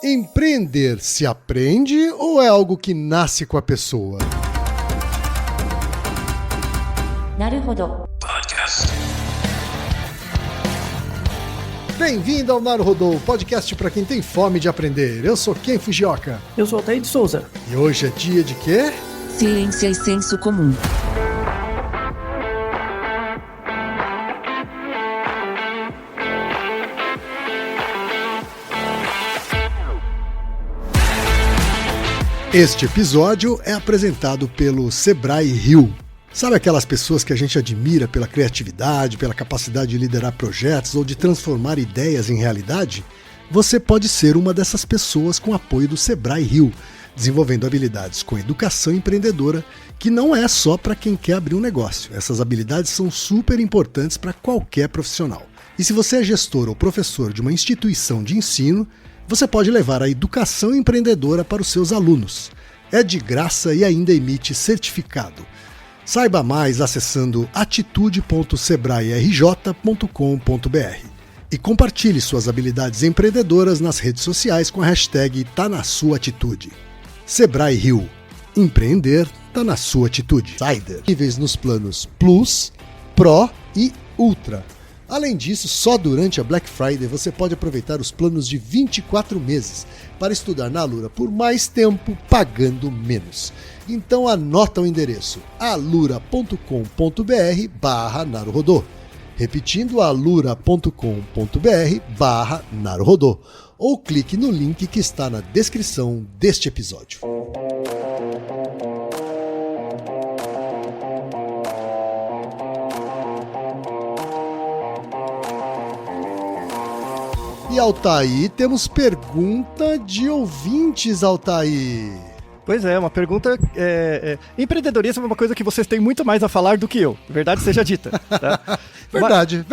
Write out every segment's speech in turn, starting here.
Empreender se aprende ou é algo que nasce com a pessoa? Naruhodo. Bem-vindo ao Naruhodo, podcast para quem tem fome de aprender. Eu sou Ken Fujioka. Eu sou Altair de Souza. E hoje é dia de quê? Ciência e senso comum. Este episódio é apresentado pelo Sebrae Rio. Sabe aquelas pessoas que a gente admira pela criatividade, pela capacidade de liderar projetos ou de transformar ideias em realidade? Você pode ser uma dessas pessoas com apoio do Sebrae Rio, desenvolvendo habilidades com educação empreendedora, que não é só para quem quer abrir um negócio. Essas habilidades são super importantes para qualquer profissional. E se você é gestor ou professor de uma instituição de ensino, você pode levar a educação empreendedora para os seus alunos. É de graça e ainda emite certificado. Saiba mais acessando atitude.sebraerj.com.br e compartilhe suas habilidades empreendedoras nas redes sociais com a hashtag Tá na Sua Atitude. Sebrae Rio. Empreender tá na sua atitude. Insider. Níveis nos planos Plus, Pro e Ultra. Além disso, só durante a Black Friday você pode aproveitar os planos de 24 meses para estudar na Alura por mais tempo, pagando menos. Então anota o endereço alura.com.br/naruhodo. Repetindo, alura.com.br/naruhodo. Ou clique no link que está na descrição deste episódio. E Altair, temos pergunta de ouvintes, Altair. Pois é, uma pergunta. Empreendedorismo é uma coisa que vocês têm muito mais a falar do que eu, verdade seja dita. Tá? Verdade.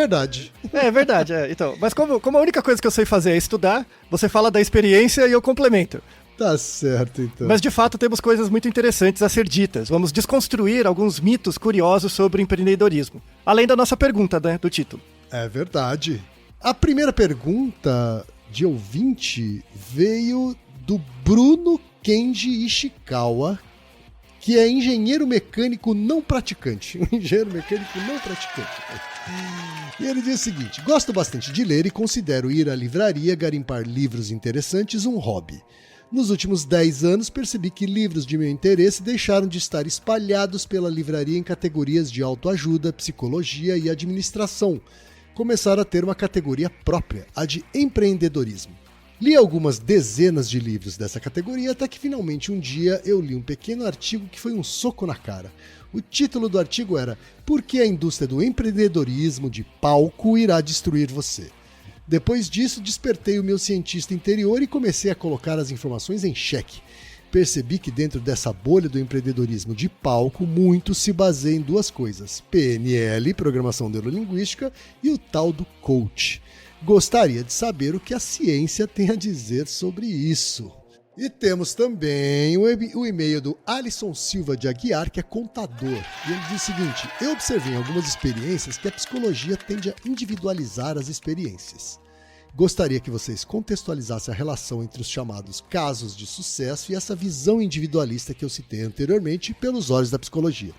É verdade, então. Mas como a única coisa que eu sei fazer é estudar, você fala da experiência e eu complemento. Tá certo, então. Mas de fato temos coisas muito interessantes a ser ditas. Vamos desconstruir alguns mitos curiosos sobre empreendedorismo. Além da nossa pergunta, né, do título. É verdade. A primeira pergunta de ouvinte veio do Bruno Kenji Ishikawa, que é engenheiro mecânico não praticante. Engenheiro mecânico não praticante. E ele diz o seguinte: gosto bastante de ler e considero ir à livraria garimpar livros interessantes um hobby. Nos últimos 10 anos percebi que livros de meu interesse deixaram de estar espalhados pela livraria em categorias de autoajuda, psicologia e administração. Começaram a ter uma categoria própria, a de empreendedorismo. Li algumas dezenas de livros dessa categoria até que finalmente um dia eu li um pequeno artigo que foi um soco na cara. O título do artigo era "Por que a indústria do empreendedorismo de palco irá destruir você?". Depois disso, despertei o meu cientista interior e comecei a colocar as informações em xeque. Percebi que dentro dessa bolha do empreendedorismo de palco, muito se baseia em duas coisas: PNL, Programação Neurolinguística, e o tal do coach. Gostaria de saber o que a ciência tem a dizer sobre isso. E temos também o e-mail do Alisson Silva de Aguiar, que é contador. E ele diz o seguinte: eu observei em algumas experiências que a psicologia tende a individualizar as experiências. Gostaria que vocês contextualizassem a relação entre os chamados casos de sucesso e essa visão individualista que eu citei anteriormente pelos olhos da psicologia.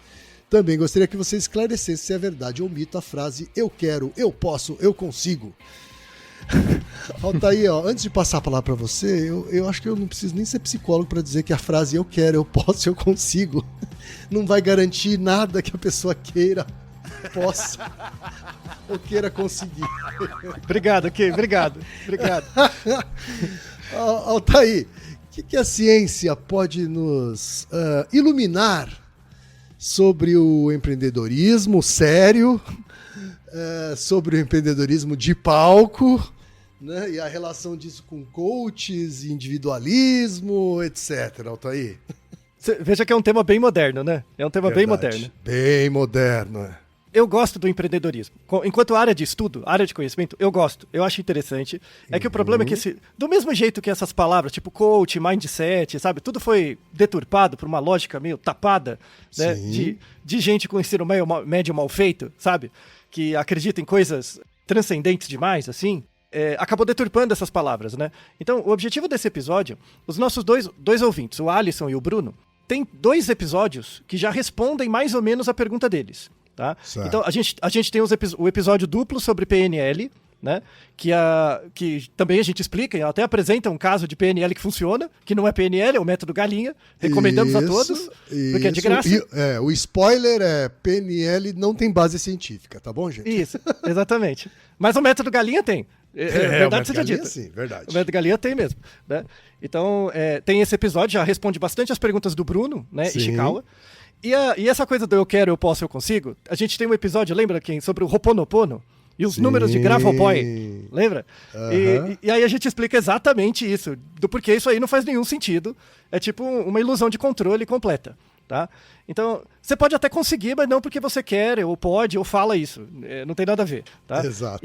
Também gostaria que vocês esclarecessem se é verdade ou mito a frase "eu quero, eu posso, eu consigo". Altair, antes de passar a palavra para você, eu acho que eu não preciso nem ser psicólogo para dizer que a frase "eu quero, eu posso, eu consigo" não vai garantir nada que a pessoa queira, possa ou queira conseguir. Obrigado, Kim, obrigado. Altair, o que a ciência pode nos iluminar sobre o empreendedorismo sério, sobre o empreendedorismo de palco, né, e a relação disso com coaches, individualismo, etc, Altair? Veja que é um tema bem moderno, né? É um tema bem moderno. Bem moderno. Eu gosto do empreendedorismo. Enquanto área de estudo, área de conhecimento, eu gosto. Eu acho interessante. É que o problema é que do mesmo jeito que essas palavras, tipo coach, mindset, sabe? Tudo foi deturpado por uma lógica meio tapada, né? De gente com ensino médio mal feito, sabe? Que acredita em coisas transcendentes demais, assim. acabou deturpando essas palavras, né? Então, o objetivo desse episódio, os nossos dois ouvintes, o Alisson e o Bruno, tem 2 episódios que já respondem mais ou menos a pergunta deles, tá? Certo. Então, a gente tem o episódio duplo sobre PNL, né? Que também a gente explica, até apresenta um caso de PNL que funciona, que não é PNL, é o método galinha. Recomendamos a todos, porque é de graça. O spoiler é PNL não tem base científica, tá bom, gente? Isso, exatamente. Mas o método galinha tem. Verdade seja dita. Sim, verdade. O método galinha tem mesmo, né? Então, tem esse episódio, já responde bastante as perguntas do Bruno, né? Sim. Ishikawa. E essa coisa do eu quero, eu posso, eu consigo, a gente tem um episódio, lembra, sobre o Ho'oponopono? E os números de Graphoboy, lembra? Uhum. E aí a gente explica exatamente isso, do porquê isso aí não faz nenhum sentido. É tipo uma ilusão de controle completa, tá? Então, você pode até conseguir, mas não porque você quer, ou pode, ou fala isso. Não tem nada a ver, tá? Exato.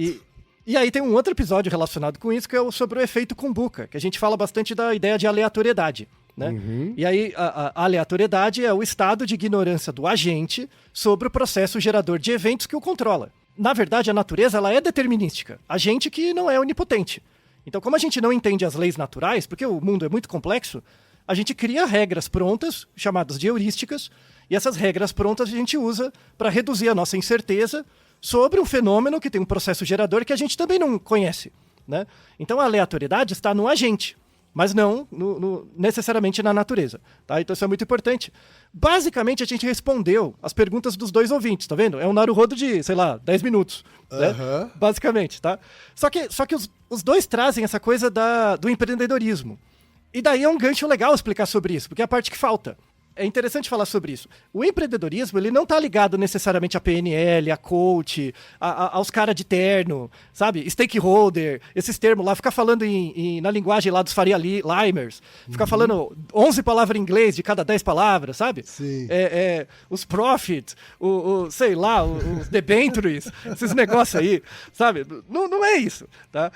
E aí tem um outro episódio relacionado com isso, que é sobre o efeito Kumbuka, que a gente fala bastante da ideia de aleatoriedade, né? Uhum. E aí a aleatoriedade é o estado de ignorância do agente sobre o processo gerador de eventos que o controla. Na verdade, a natureza ela é determinística. A gente que não é onipotente. Então, como a gente não entende as leis naturais, porque o mundo é muito complexo, a gente cria regras prontas, chamadas de heurísticas, e essas regras prontas a gente usa para reduzir a nossa incerteza sobre um fenômeno que tem um processo gerador que a gente também não conhece, né? Então, a aleatoriedade está no agente, mas não necessariamente na natureza, tá? Então isso é muito importante. Basicamente, a gente respondeu as perguntas dos 2 ouvintes, tá vendo? É um Naruhodo de, 10 minutos, né? Basicamente, tá? Só que os 2 trazem essa coisa do empreendedorismo. E daí é um gancho legal explicar sobre isso, porque é a parte que falta. É interessante falar sobre isso. O empreendedorismo, ele não está ligado necessariamente a PNL, a coach, aos caras de terno, sabe? Stakeholder, esses termos lá. Ficar falando na linguagem lá dos Faria Limers. Ficar falando 11 palavras em inglês de cada 10 palavras, sabe? Sim. Os profit, os debentures, esses negócios aí, sabe? Não é isso, tá?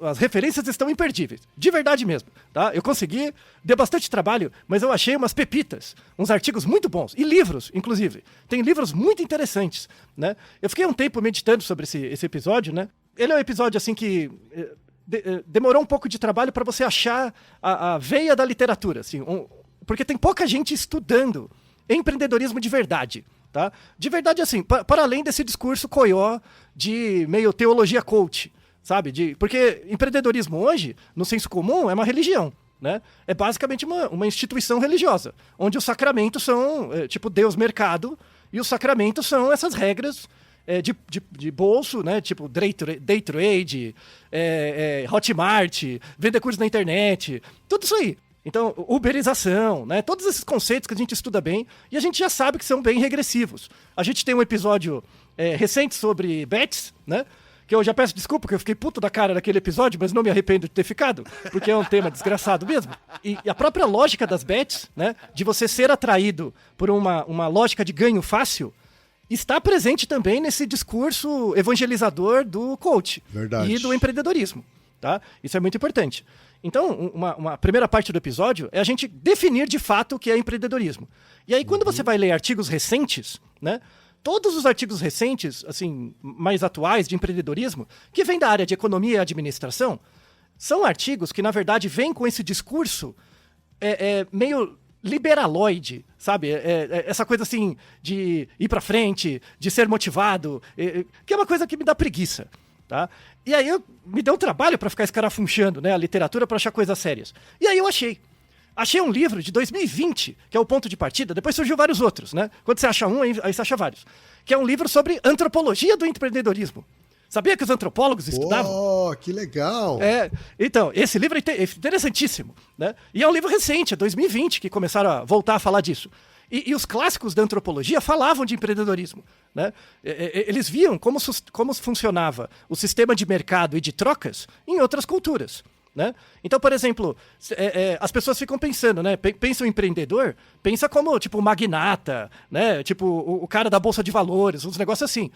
As referências estão imperdíveis, de verdade mesmo, tá? Eu consegui, deu bastante trabalho, mas eu achei umas pepitas, uns artigos muito bons, e livros, inclusive. Tem livros muito interessantes, né? Eu fiquei um tempo meditando sobre esse episódio, né? Ele é um episódio, assim, que demorou um pouco de trabalho para você achar a veia da literatura, assim, porque tem pouca gente estudando empreendedorismo de verdade, tá? De verdade, assim, para além desse discurso coió de meio teologia coach, sabe? Porque empreendedorismo hoje, no senso comum, é uma religião, né? É basicamente uma instituição religiosa, onde os sacramentos são, tipo, Deus mercado, e os sacramentos são essas regras de bolso, né? Tipo, day trade, Hotmart, vender curso na internet, tudo isso aí. Então, uberização, né? Todos esses conceitos que a gente estuda bem, e a gente já sabe que são bem regressivos. A gente tem um episódio recente sobre bets, né? Que eu já peço desculpa, porque eu fiquei puto da cara naquele episódio, mas não me arrependo de ter ficado, porque é um tema desgraçado mesmo. E a própria lógica das bets, né, de você ser atraído por uma lógica de ganho fácil, está presente também nesse discurso evangelizador do coach. Verdade. E do empreendedorismo, tá? Isso é muito importante. Então, uma primeira parte do episódio é a gente definir de fato o que é empreendedorismo. E aí, quando você vai ler artigos recentes, né, todos os artigos recentes, assim, mais atuais de empreendedorismo, que vêm da área de economia e administração, são artigos que, na verdade, vêm com esse discurso meio liberaloide, sabe? Essa coisa, assim, de ir pra frente, de ser motivado, que é uma coisa que me dá preguiça, tá? E aí me deu um trabalho para ficar escarafunchando, né, a literatura para achar coisas sérias. E aí eu achei. Achei um livro de 2020, que é o ponto de partida, depois surgiu vários outros, né? Quando você acha um, aí você acha vários. Que é um livro sobre antropologia do empreendedorismo. Sabia que os antropólogos estudavam? Oh, que legal! Então, esse livro é interessantíssimo, né? E é um livro recente, é 2020, que começaram a voltar a falar disso. E os clássicos da antropologia falavam de empreendedorismo, né? Eles viam como funcionava o sistema de mercado e de trocas em outras culturas, né? Então, por exemplo, as pessoas ficam pensando, né? Pensa o empreendedor, pensa como, tipo, magnata, né? Tipo, o cara da Bolsa de Valores, uns negócios assim.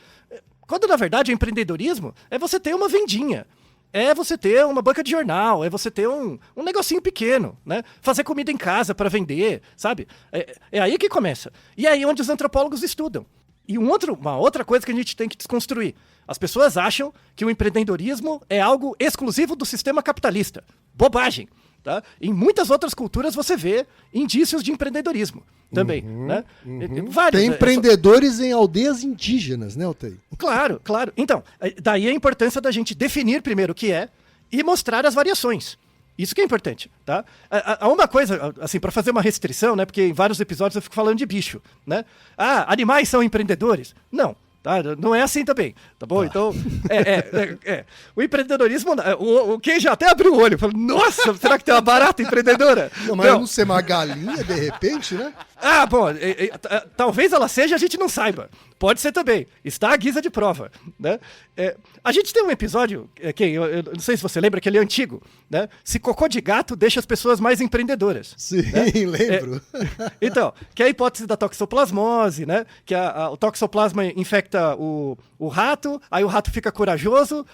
Quando, na verdade, o empreendedorismo é você ter uma vendinha, é você ter uma banca de jornal, é você ter um negocinho pequeno, né? Fazer comida em casa para vender, sabe? É aí que começa. E é aí onde os antropólogos estudam. E uma outra coisa que a gente tem que desconstruir. As pessoas acham que o empreendedorismo é algo exclusivo do sistema capitalista. Bobagem. Tá? Em muitas outras culturas você vê indícios de empreendedorismo também. Né? Vários, Tem empreendedores em aldeias indígenas, né, Altair? Claro, claro. Então, daí a importância da gente definir primeiro o que é e mostrar as variações. Isso que é importante, tá? Há uma coisa, assim, para fazer uma restrição, né? Porque em vários episódios eu fico falando de bicho, né? Ah, animais são empreendedores? Não. Tá? Não é assim também, tá bom? Tá. Então, o empreendedorismo, o Kenji até abriu o olho, falou, nossa, será que tem uma barata empreendedora? Não, mas não ser uma galinha, de repente, né? Ah, bom, talvez ela seja, a gente não saiba. Pode ser também. Está à guisa de prova, né? A gente tem um episódio, eu não sei se você lembra, que ele é antigo, né? Se cocô de gato deixa as pessoas mais empreendedoras. Sim, né? Lembro. Então, que é a hipótese da toxoplasmose, né? Que o toxoplasma infecta o rato, aí o rato fica corajoso,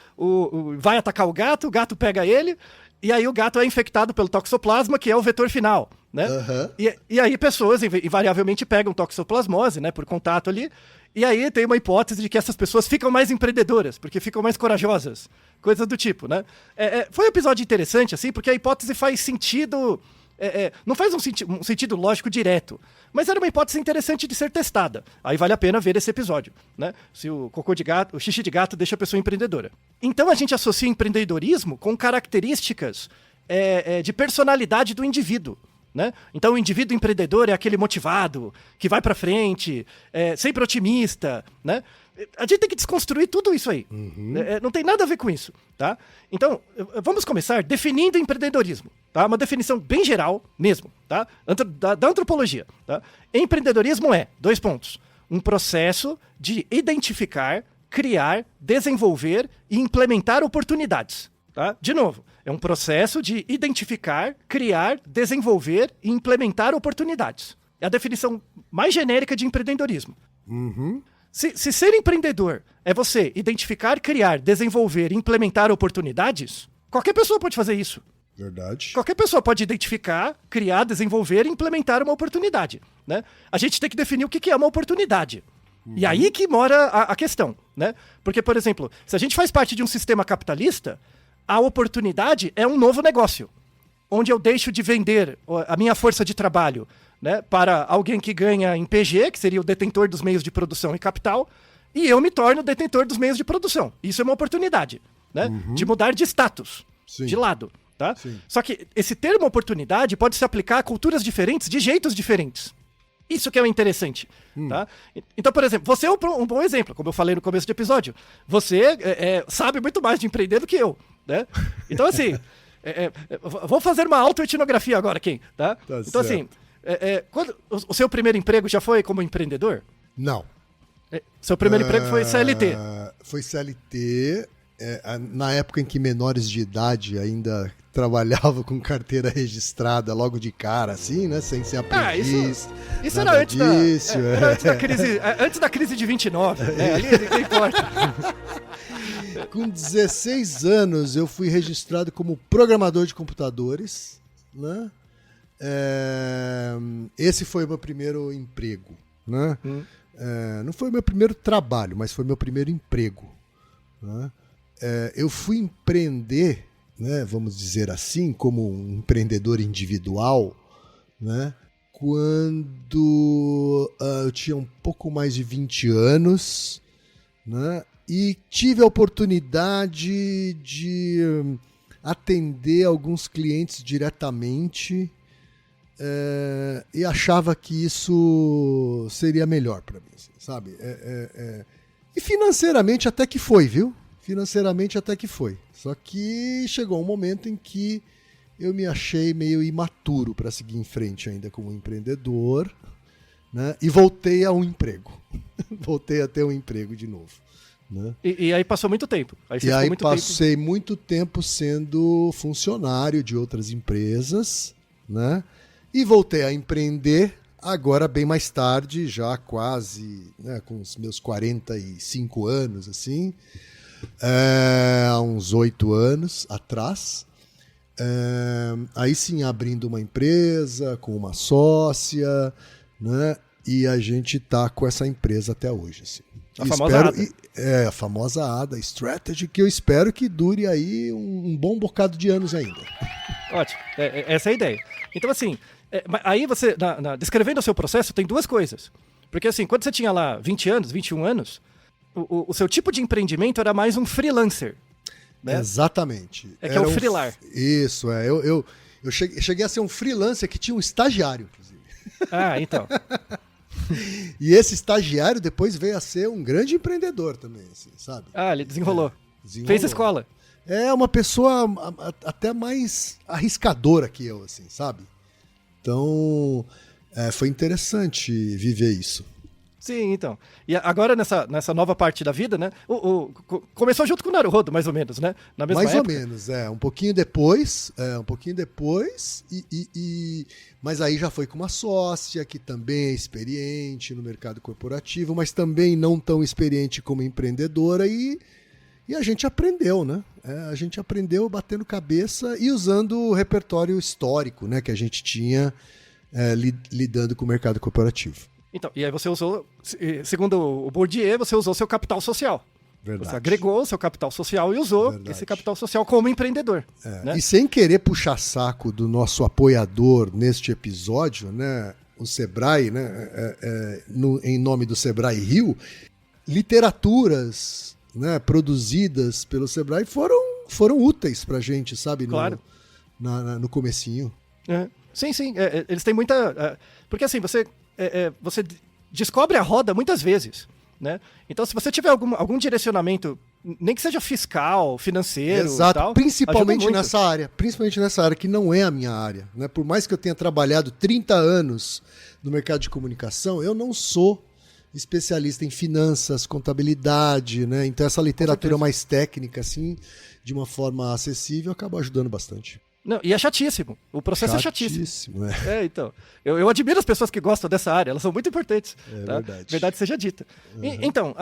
vai atacar o gato pega ele, e aí o gato é infectado pelo toxoplasma, que é o vetor final, né? Uhum. E aí pessoas invariavelmente pegam toxoplasmose, né? Por contato ali. E aí tem uma hipótese de que essas pessoas ficam mais empreendedoras, porque ficam mais corajosas. Coisas do tipo, né? Foi um episódio interessante, assim, porque a hipótese faz sentido... não faz um sentido lógico direto, mas era uma hipótese interessante de ser testada. Aí vale a pena ver esse episódio, né? Se o cocô de gato, o xixi de gato deixa a pessoa empreendedora. Então a gente associa empreendedorismo com características de personalidade do indivíduo. Né? Então o indivíduo empreendedor é aquele motivado, que vai pra frente, sempre otimista, né? A gente tem que desconstruir tudo isso aí. Não tem nada a ver com isso, tá? Então, vamos começar definindo empreendedorismo, tá? Uma definição bem geral mesmo, tá? Da antropologia, tá? Empreendedorismo é, 2 pontos, um processo de identificar, criar, desenvolver e implementar oportunidades, tá? De novo, é um processo de identificar, criar, desenvolver e implementar oportunidades. É a definição mais genérica de empreendedorismo. Se ser empreendedor é você identificar, criar, desenvolver e implementar oportunidades, qualquer pessoa pode fazer isso. Verdade. Qualquer pessoa pode identificar, criar, desenvolver e implementar uma oportunidade, né? A gente tem que definir o que é uma oportunidade. E aí que mora a questão, né? Porque, por exemplo, se a gente faz parte de um sistema capitalista, a oportunidade é um novo negócio, onde eu deixo de vender a minha força de trabalho, né, para alguém que ganha em PG, que seria o detentor dos meios de produção e capital, e eu me torno detentor dos meios de produção. Isso é uma oportunidade, né, de mudar de status, de lado. Tá? Só que esse termo oportunidade pode se aplicar a culturas diferentes, de jeitos diferentes. Isso que é o interessante. Tá? Então, por exemplo, você é um bom exemplo, como eu falei no começo do episódio. Você sabe muito mais de empreender do que eu. Né? Então, assim, vou fazer uma autoetnografia agora, Ken. Tá? Então, assim, quando, o seu primeiro emprego já foi como empreendedor? Não. Seu primeiro emprego foi CLT? Foi CLT, na época em que menores de idade ainda trabalhavam com carteira registrada logo de cara, assim, né? Sem ser aprendiz. Isso era antes antes da crise de 29, né? Ali não importa. Com 16 anos eu fui registrado como programador de computadores, né? Esse foi o meu primeiro emprego, né? Não foi o meu primeiro trabalho, mas foi meu primeiro emprego, né? Eu fui empreender, né, vamos dizer assim, como um empreendedor individual, né, quando eu tinha um pouco mais de 20 anos, né, e tive a oportunidade de atender alguns clientes diretamente, e achava que isso seria melhor para mim, sabe? E financeiramente até que foi, viu? Financeiramente até que foi. Só que chegou um momento em que eu me achei meio imaturo para seguir em frente ainda como empreendedor, né? E voltei a um emprego. Voltei a ter um emprego de novo. Né? E aí passou muito tempo. Passei muito tempo sendo funcionário de outras empresas, né? E voltei a empreender agora bem mais tarde, já quase, né, com os meus 45 anos, assim, há uns 8 anos atrás. Aí sim, abrindo uma empresa com uma sócia, né? E a gente tá com essa empresa até hoje, assim. A famosa ADA. A famosa ADA Strategy, que eu espero que dure aí um bom bocado de anos ainda. Ótimo, essa é a ideia. Então, assim, aí você, descrevendo o seu processo, tem duas coisas. Porque, assim, quando você tinha lá 20 anos, 21 anos, o seu tipo de empreendimento era mais um freelancer. Né? Exatamente. Que é o freelar. Isso, eu cheguei a ser um freelancer que tinha um estagiário, inclusive. Ah, então. E esse estagiário depois veio a ser um grande empreendedor também, assim, sabe? Ah, ele desenrolou. Fez escola. É uma pessoa até mais arriscadora que eu, assim, sabe? Então, foi interessante viver isso. Sim, então. E agora, nessa nova parte da vida, né? Começou junto com o Naruhodo, mais ou menos, né? Na mesma mais época. ou menos, um pouquinho depois. Mas aí já foi com uma sócia que também é experiente no mercado corporativo, mas também não tão experiente como empreendedora e a gente aprendeu, né? A gente aprendeu batendo cabeça e usando o repertório histórico, né? Que a gente tinha lidando com o mercado corporativo. Então, e aí você usou, segundo o Bourdieu, você usou seu capital social. Verdade. Você agregou seu capital social e usou esse capital social como empreendedor. Né? E sem querer puxar saco do nosso apoiador neste episódio, né, o Sebrae, né, em nome do Sebrae Rio, literaturas, né, produzidas pelo Sebrae foram úteis pra gente, sabe? Claro. No comecinho. Sim. Eles têm muita... porque assim, você descobre a roda muitas vezes, né? Então, se você tiver algum direcionamento, nem que seja fiscal, financeiro, exato, tal, principalmente nessa área que não é a minha área, né? Por mais que eu tenha trabalhado 30 anos no mercado de comunicação, eu não sou especialista em finanças, contabilidade, né? Então essa literatura mais técnica, assim, de uma forma acessível, acaba ajudando bastante. Não, e é chatíssimo. O processo é chatíssimo. Então. Eu admiro as pessoas que gostam dessa área, elas são muito importantes. Tá? Verdade seja dita. Então,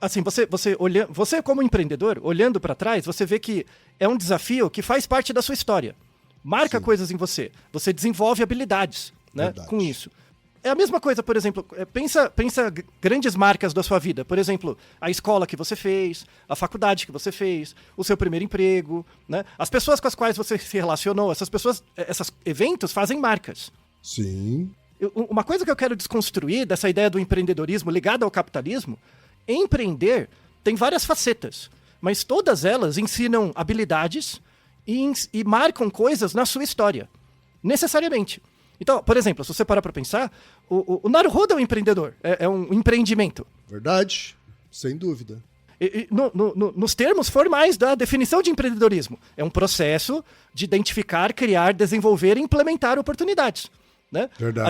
assim, você como empreendedor, olhando para trás, você vê que é um desafio que faz parte da sua história. Marca coisas em você. Você desenvolve habilidades, né, com isso. É a mesma coisa, por exemplo, pensa grandes marcas da sua vida. Por exemplo, a escola que você fez, a faculdade que você fez, o seu primeiro emprego, né? As pessoas com as quais você se relacionou, esses eventos fazem marcas. Sim. Uma coisa que eu quero desconstruir dessa ideia do empreendedorismo ligado ao capitalismo, empreender tem várias facetas, mas todas elas ensinam habilidades e marcam coisas na sua história, necessariamente. Então, por exemplo, se você parar para pensar, o Naruhodo é um empreendedor, é um empreendimento. Verdade, sem dúvida. Nos termos formais da definição de empreendedorismo, é um processo de identificar, criar, desenvolver e implementar oportunidades. Né? Verdade.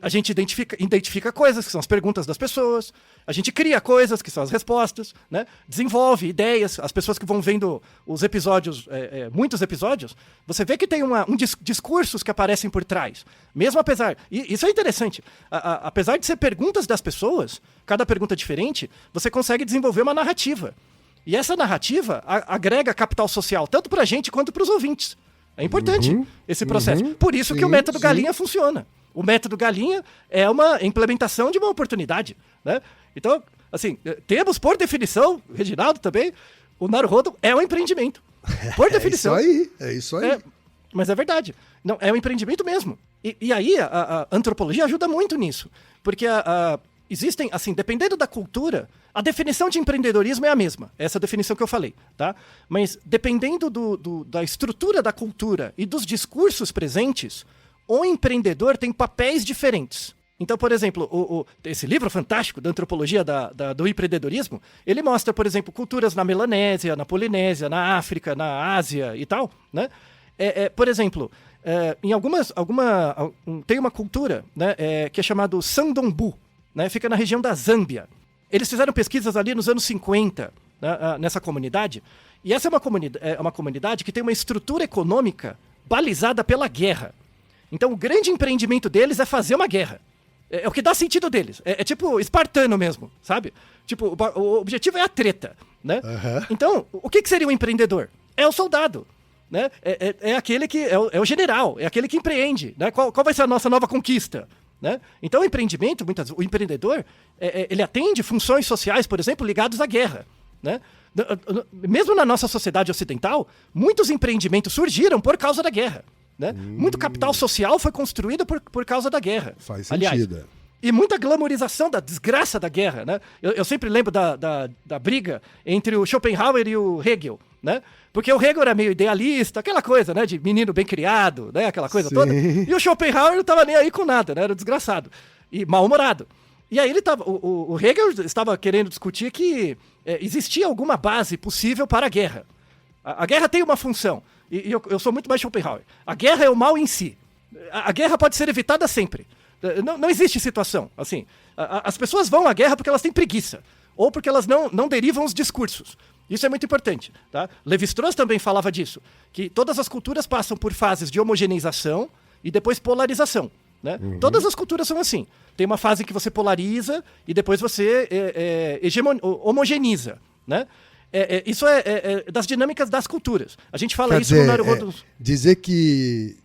A gente identifica coisas, que são as perguntas das pessoas, a gente cria coisas, que são as respostas, né? Desenvolve ideias, as pessoas que vão vendo os episódios, muitos episódios, você vê que tem discursos que aparecem por trás. Mesmo apesar... E isso é interessante. Apesar de ser perguntas das pessoas, cada pergunta diferente, você consegue desenvolver uma narrativa. E essa narrativa agrega capital social, tanto para a gente quanto para os ouvintes. É importante esse processo. Por isso que o método Galinha funciona. O método Galinha é uma implementação de uma oportunidade, né? Então, assim, temos por definição, Reginaldo também, o Naruhodo é um empreendimento. Por definição. É isso aí. Mas é verdade. Não, é um empreendimento mesmo. E aí a antropologia ajuda muito nisso. Porque existem, assim, dependendo da cultura, a definição de empreendedorismo é a mesma. Essa definição que eu falei, tá? Mas dependendo da estrutura da cultura e dos discursos presentes, o empreendedor tem papéis diferentes. Então, por exemplo, esse livro fantástico da antropologia do empreendedorismo, ele mostra, por exemplo, culturas na Melanésia, na Polinésia, na África, na Ásia e tal, né? Por exemplo, em tem uma cultura, né, que é chamado Sandombu, né? Fica na região da Zâmbia. Eles fizeram pesquisas ali nos anos 50, né, nessa comunidade, e essa é uma comunidade que tem uma estrutura econômica balizada pela guerra. Então, o grande empreendimento deles é fazer uma guerra. É o que dá sentido deles. É tipo espartano mesmo, sabe? Tipo, o objetivo é a treta, né? Então, o que seria um empreendedor? É o soldado, né? É aquele que... É o general, é aquele que empreende, né? Qual vai ser a nossa nova conquista? Né? Então, o empreendimento, o empreendedor, ele atende funções sociais, por exemplo, ligadas à guerra. Né? Mesmo na nossa sociedade ocidental, muitos empreendimentos surgiram por causa da guerra. Né? Muito capital social foi construído por causa da guerra. Faz sentido. E muita glamorização da desgraça da guerra. Né? Eu sempre lembro da briga entre o Schopenhauer e o Hegel. Né? Porque o Hegel era meio idealista, aquela coisa, né, de menino bem criado, né, aquela coisa toda. E o Schopenhauer não estava nem aí com nada, né, era desgraçado e mal-humorado. E aí o Hegel estava querendo discutir que existia alguma base possível para a guerra. A guerra tem uma função, e eu sou muito mais Schopenhauer. A guerra é o mal em si. A guerra pode ser evitada sempre. Não existe situação assim. As pessoas vão à guerra porque elas têm preguiça, ou porque elas não derivam os discursos. Isso é muito importante. Tá? Lévi-Strauss também falava disso, que todas as culturas passam por fases de homogeneização e depois polarização. Né? Todas as culturas são assim. Tem uma fase em que você polariza e depois você homogeneiza. Né? Isso é das dinâmicas das culturas. A gente fala isso no Naruhodo. Dizer que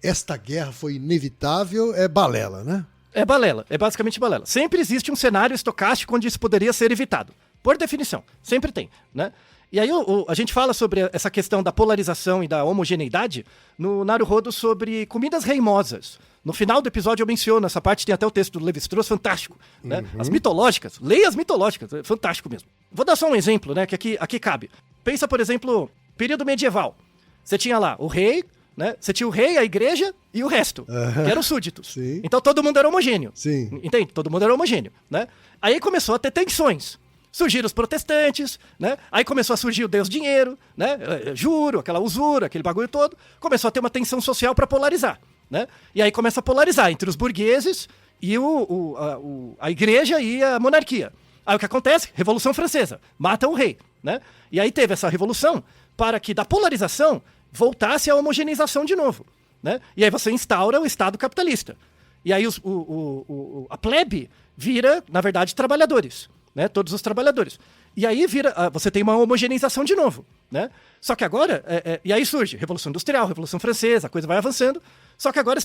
esta guerra foi inevitável é balela, né? É balela, é basicamente balela. Sempre existe um cenário estocástico onde isso poderia ser evitado. Por definição, sempre tem, né? E aí a gente fala sobre essa questão da polarização e da homogeneidade no Naruhodo sobre comidas reimosas. No final do episódio eu menciono, essa parte tem até o texto do Lévi-Strauss, fantástico. Né? As mitológicas, leia as mitológicas, é fantástico mesmo. Vou dar só um exemplo, né, que aqui cabe. Pensa, por exemplo, período medieval. Você tinha lá o rei, né? Você tinha o rei, a igreja e o resto, que eram súditos. Sim. Então todo mundo era homogêneo. Sim. Entende? Todo mundo era homogêneo. Né? Aí começou a ter tensões. Surgiram os protestantes, né? Aí começou a surgir o Deus Dinheiro, né? Juro, aquela usura, aquele bagulho todo. Começou a ter uma tensão social para polarizar, né? E aí começa a polarizar entre os burgueses e a igreja e a monarquia. Aí o que acontece? Revolução Francesa. Matam o rei, né? E aí teve essa revolução para que da polarização voltasse a homogeneização de novo, né? E aí você instaura o Estado capitalista. E aí a plebe vira, na verdade, trabalhadores. Né, todos os trabalhadores. E aí você tem uma homogeneização de novo. Né? Só que agora, e aí surge Revolução Industrial, Revolução Francesa, a coisa vai avançando, só que agora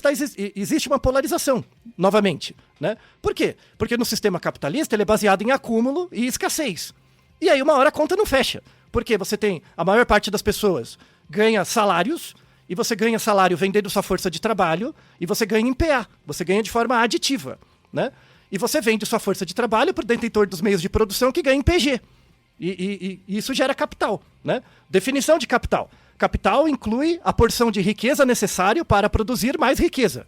existe uma polarização, novamente. Né? Por quê? Porque no sistema capitalista ele é baseado em acúmulo e escassez. E aí uma hora a conta não fecha. Porque você tem, a maior parte das pessoas ganha salários, e você ganha salário vendendo sua força de trabalho, e você ganha em PA, você ganha de forma aditiva. Né? E você vende sua força de trabalho para o detentor dos meios de produção que ganha em PG. E isso gera capital. Né? Definição de capital. Capital inclui a porção de riqueza necessária para produzir mais riqueza.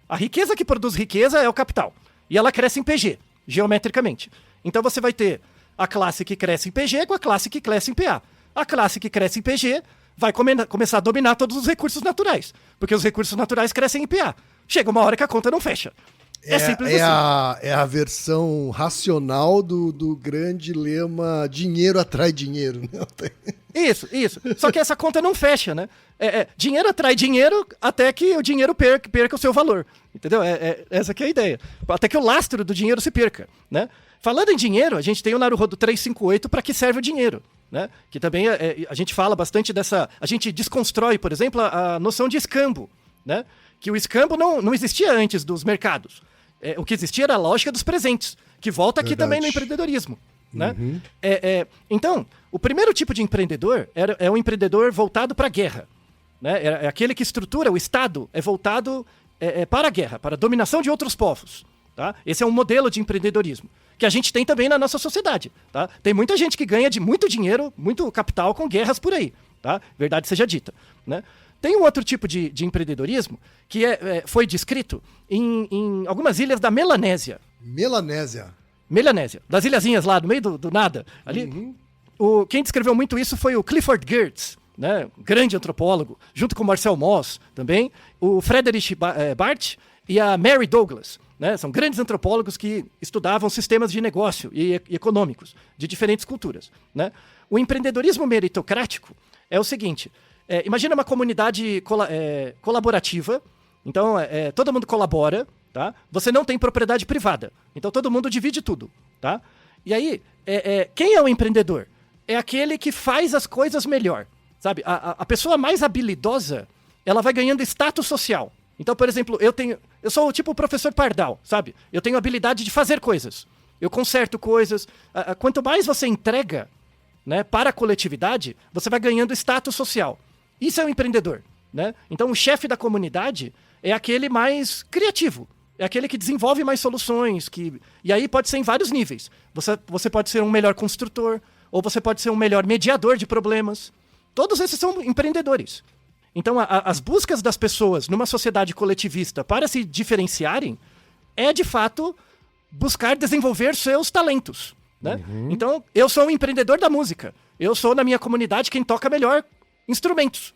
A riqueza que produz riqueza é o capital. E ela cresce em PG, geometricamente. Então você vai ter a classe que cresce em PG com a classe que cresce em PA. A classe que cresce em PG vai começar a dominar todos os recursos naturais. Porque os recursos naturais crescem em PA. Chega uma hora que a conta não fecha. É simples assim. É a versão racional do grande lema dinheiro atrai dinheiro. Né? Isso. Só que essa conta não fecha, né? Dinheiro atrai dinheiro até que o dinheiro perca o seu valor. Entendeu? Essa que é a ideia. Até que o lastro do dinheiro se perca. Né? Falando em dinheiro, a gente tem o Naruhodo 358 para que serve o dinheiro. Né? Que também a gente fala bastante dessa... A gente desconstrói, por exemplo, a noção de escambo. Né? Que o escambo não existia antes dos mercados. O que existia era a lógica dos presentes, que volta aqui também no empreendedorismo. Né? Então, o primeiro tipo de empreendedor é um empreendedor voltado para a guerra. Né? É aquele que estrutura, o Estado é voltado para a guerra, para a dominação de outros povos. Tá? Esse é um modelo de empreendedorismo, que a gente tem também na nossa sociedade. Tá? Tem muita gente que ganha de muito dinheiro, muito capital com guerras por aí. Tá? Verdade seja dita. Né? Tem um outro tipo de empreendedorismo que foi descrito em algumas ilhas da Melanésia. Melanésia. Das ilhazinhas lá, no meio do nada. Ali. Quem descreveu muito isso foi o Clifford Geertz, né? Grande antropólogo, junto com o Marcel Mauss também, o Frederick Barth e a Mary Douglas. Né? São grandes antropólogos que estudavam sistemas de negócio e econômicos de diferentes culturas. Né? O empreendedorismo meritocrático é o seguinte... imagina uma comunidade colaborativa, então todo mundo colabora, tá? Você não tem propriedade privada, então todo mundo divide tudo. Tá? E aí, quem é o empreendedor? É aquele que faz as coisas melhor. Sabe? A pessoa mais habilidosa, ela vai ganhando status social. Então, por exemplo, eu sou tipo o professor Pardal, sabe? Eu tenho habilidade de fazer coisas. Eu conserto coisas. Quanto mais você entrega, né, para a coletividade, você vai ganhando status social. Isso é um empreendedor, né? Então, o chefe da comunidade é aquele mais criativo. É aquele que desenvolve mais soluções. E aí pode ser em vários níveis. Você pode ser um melhor construtor, ou você pode ser um melhor mediador de problemas. Todos esses são empreendedores. Então, as buscas das pessoas numa sociedade coletivista para se diferenciarem é, de fato, buscar desenvolver seus talentos, né? Então, eu sou um empreendedor da música. Eu sou, na minha comunidade, quem toca melhor instrumentos.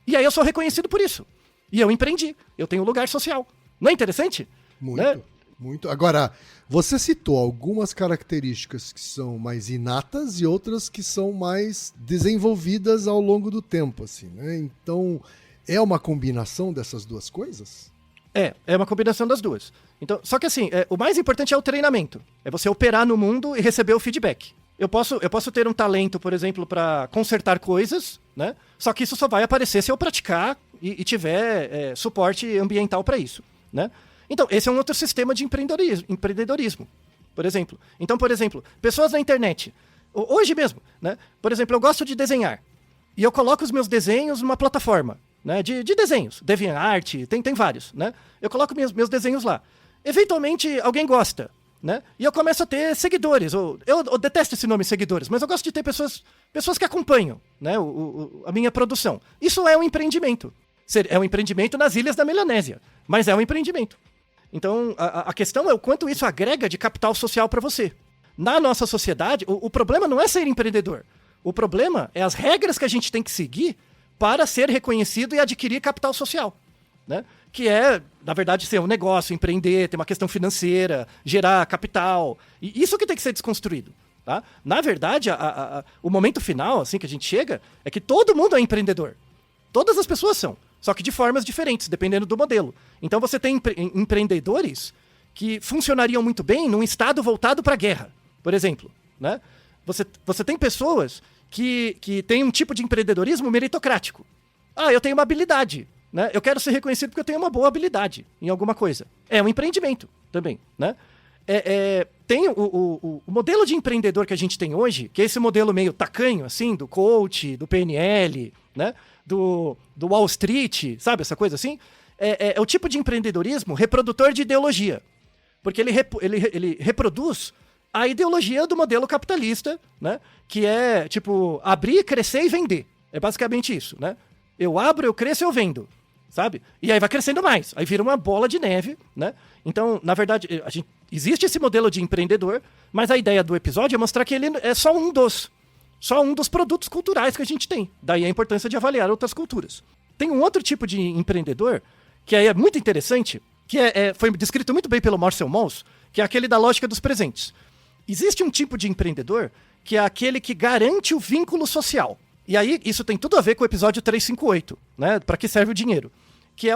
E aí eu sou reconhecido por isso. E eu empreendi. Eu tenho um lugar social. Não é interessante? Muito, né? Muito. Agora, você citou algumas características que são mais inatas e outras que são mais desenvolvidas ao longo do tempo, assim, né? Então, é uma combinação dessas duas coisas? É uma combinação das duas. Então, só que assim, o mais importante é o treinamento. É você operar no mundo e receber o feedback. Eu posso ter um talento, por exemplo, para consertar coisas, né? Só que isso só vai aparecer se eu praticar e tiver suporte ambiental para isso, né? Então, esse é um outro sistema de empreendedorismo, por exemplo. Então, por exemplo, pessoas na internet. Hoje mesmo, né? Por exemplo, eu gosto de desenhar. E eu coloco os meus desenhos numa plataforma, né? De desenhos. DeviantArt, tem vários, né? Eu coloco meus desenhos lá. Eventualmente, alguém gosta, né? E eu começo a ter seguidores. Eu detesto esse nome seguidores, mas eu gosto de ter pessoas que acompanham, né? A minha produção. Isso é um empreendimento. É um empreendimento nas Ilhas da Melanésia, mas é um empreendimento. Então, a questão é o quanto isso agrega de capital social para você. Na nossa sociedade, o problema não é ser empreendedor. O problema é as regras que a gente tem que seguir para ser reconhecido e adquirir capital social, né? Que é, na verdade, ser um negócio, empreender, ter uma questão financeira, gerar capital. E isso que tem que ser desconstruído, tá? Na verdade, o momento final, assim, que a gente chega, é que todo mundo é empreendedor. Todas as pessoas são. Só que de formas diferentes, dependendo do modelo. Então você tem empreendedores que funcionariam muito bem num estado voltado para a guerra, por exemplo, né? Você tem pessoas que têm um tipo de empreendedorismo meritocrático. Eu tenho uma habilidade, né? Eu quero ser reconhecido porque eu tenho uma boa habilidade em alguma coisa. É um empreendimento também, né? Tem o modelo de empreendedor que a gente tem hoje, que é esse modelo meio tacanho, assim, do coach, do PNL, né? Do Wall Street, sabe? Essa coisa assim. É o tipo de empreendedorismo reprodutor de ideologia. Porque ele reproduz a ideologia do modelo capitalista, né? Que é, tipo, abrir, crescer e vender. É basicamente isso, né? Eu abro, eu cresço e eu vendo, sabe? E aí vai crescendo mais. Aí vira uma bola de neve, né? Então, na verdade, existe esse modelo de empreendedor, mas a ideia do episódio é mostrar que ele é só um dos produtos culturais que a gente tem. Daí a importância de avaliar outras culturas. Tem um outro tipo de empreendedor que é muito interessante, que foi descrito muito bem pelo Marcel Mauss, que é aquele da lógica dos presentes. Existe um tipo de empreendedor que é aquele que garante o vínculo social. E aí isso tem tudo a ver com o episódio 358, né? Para que serve o dinheiro? Que é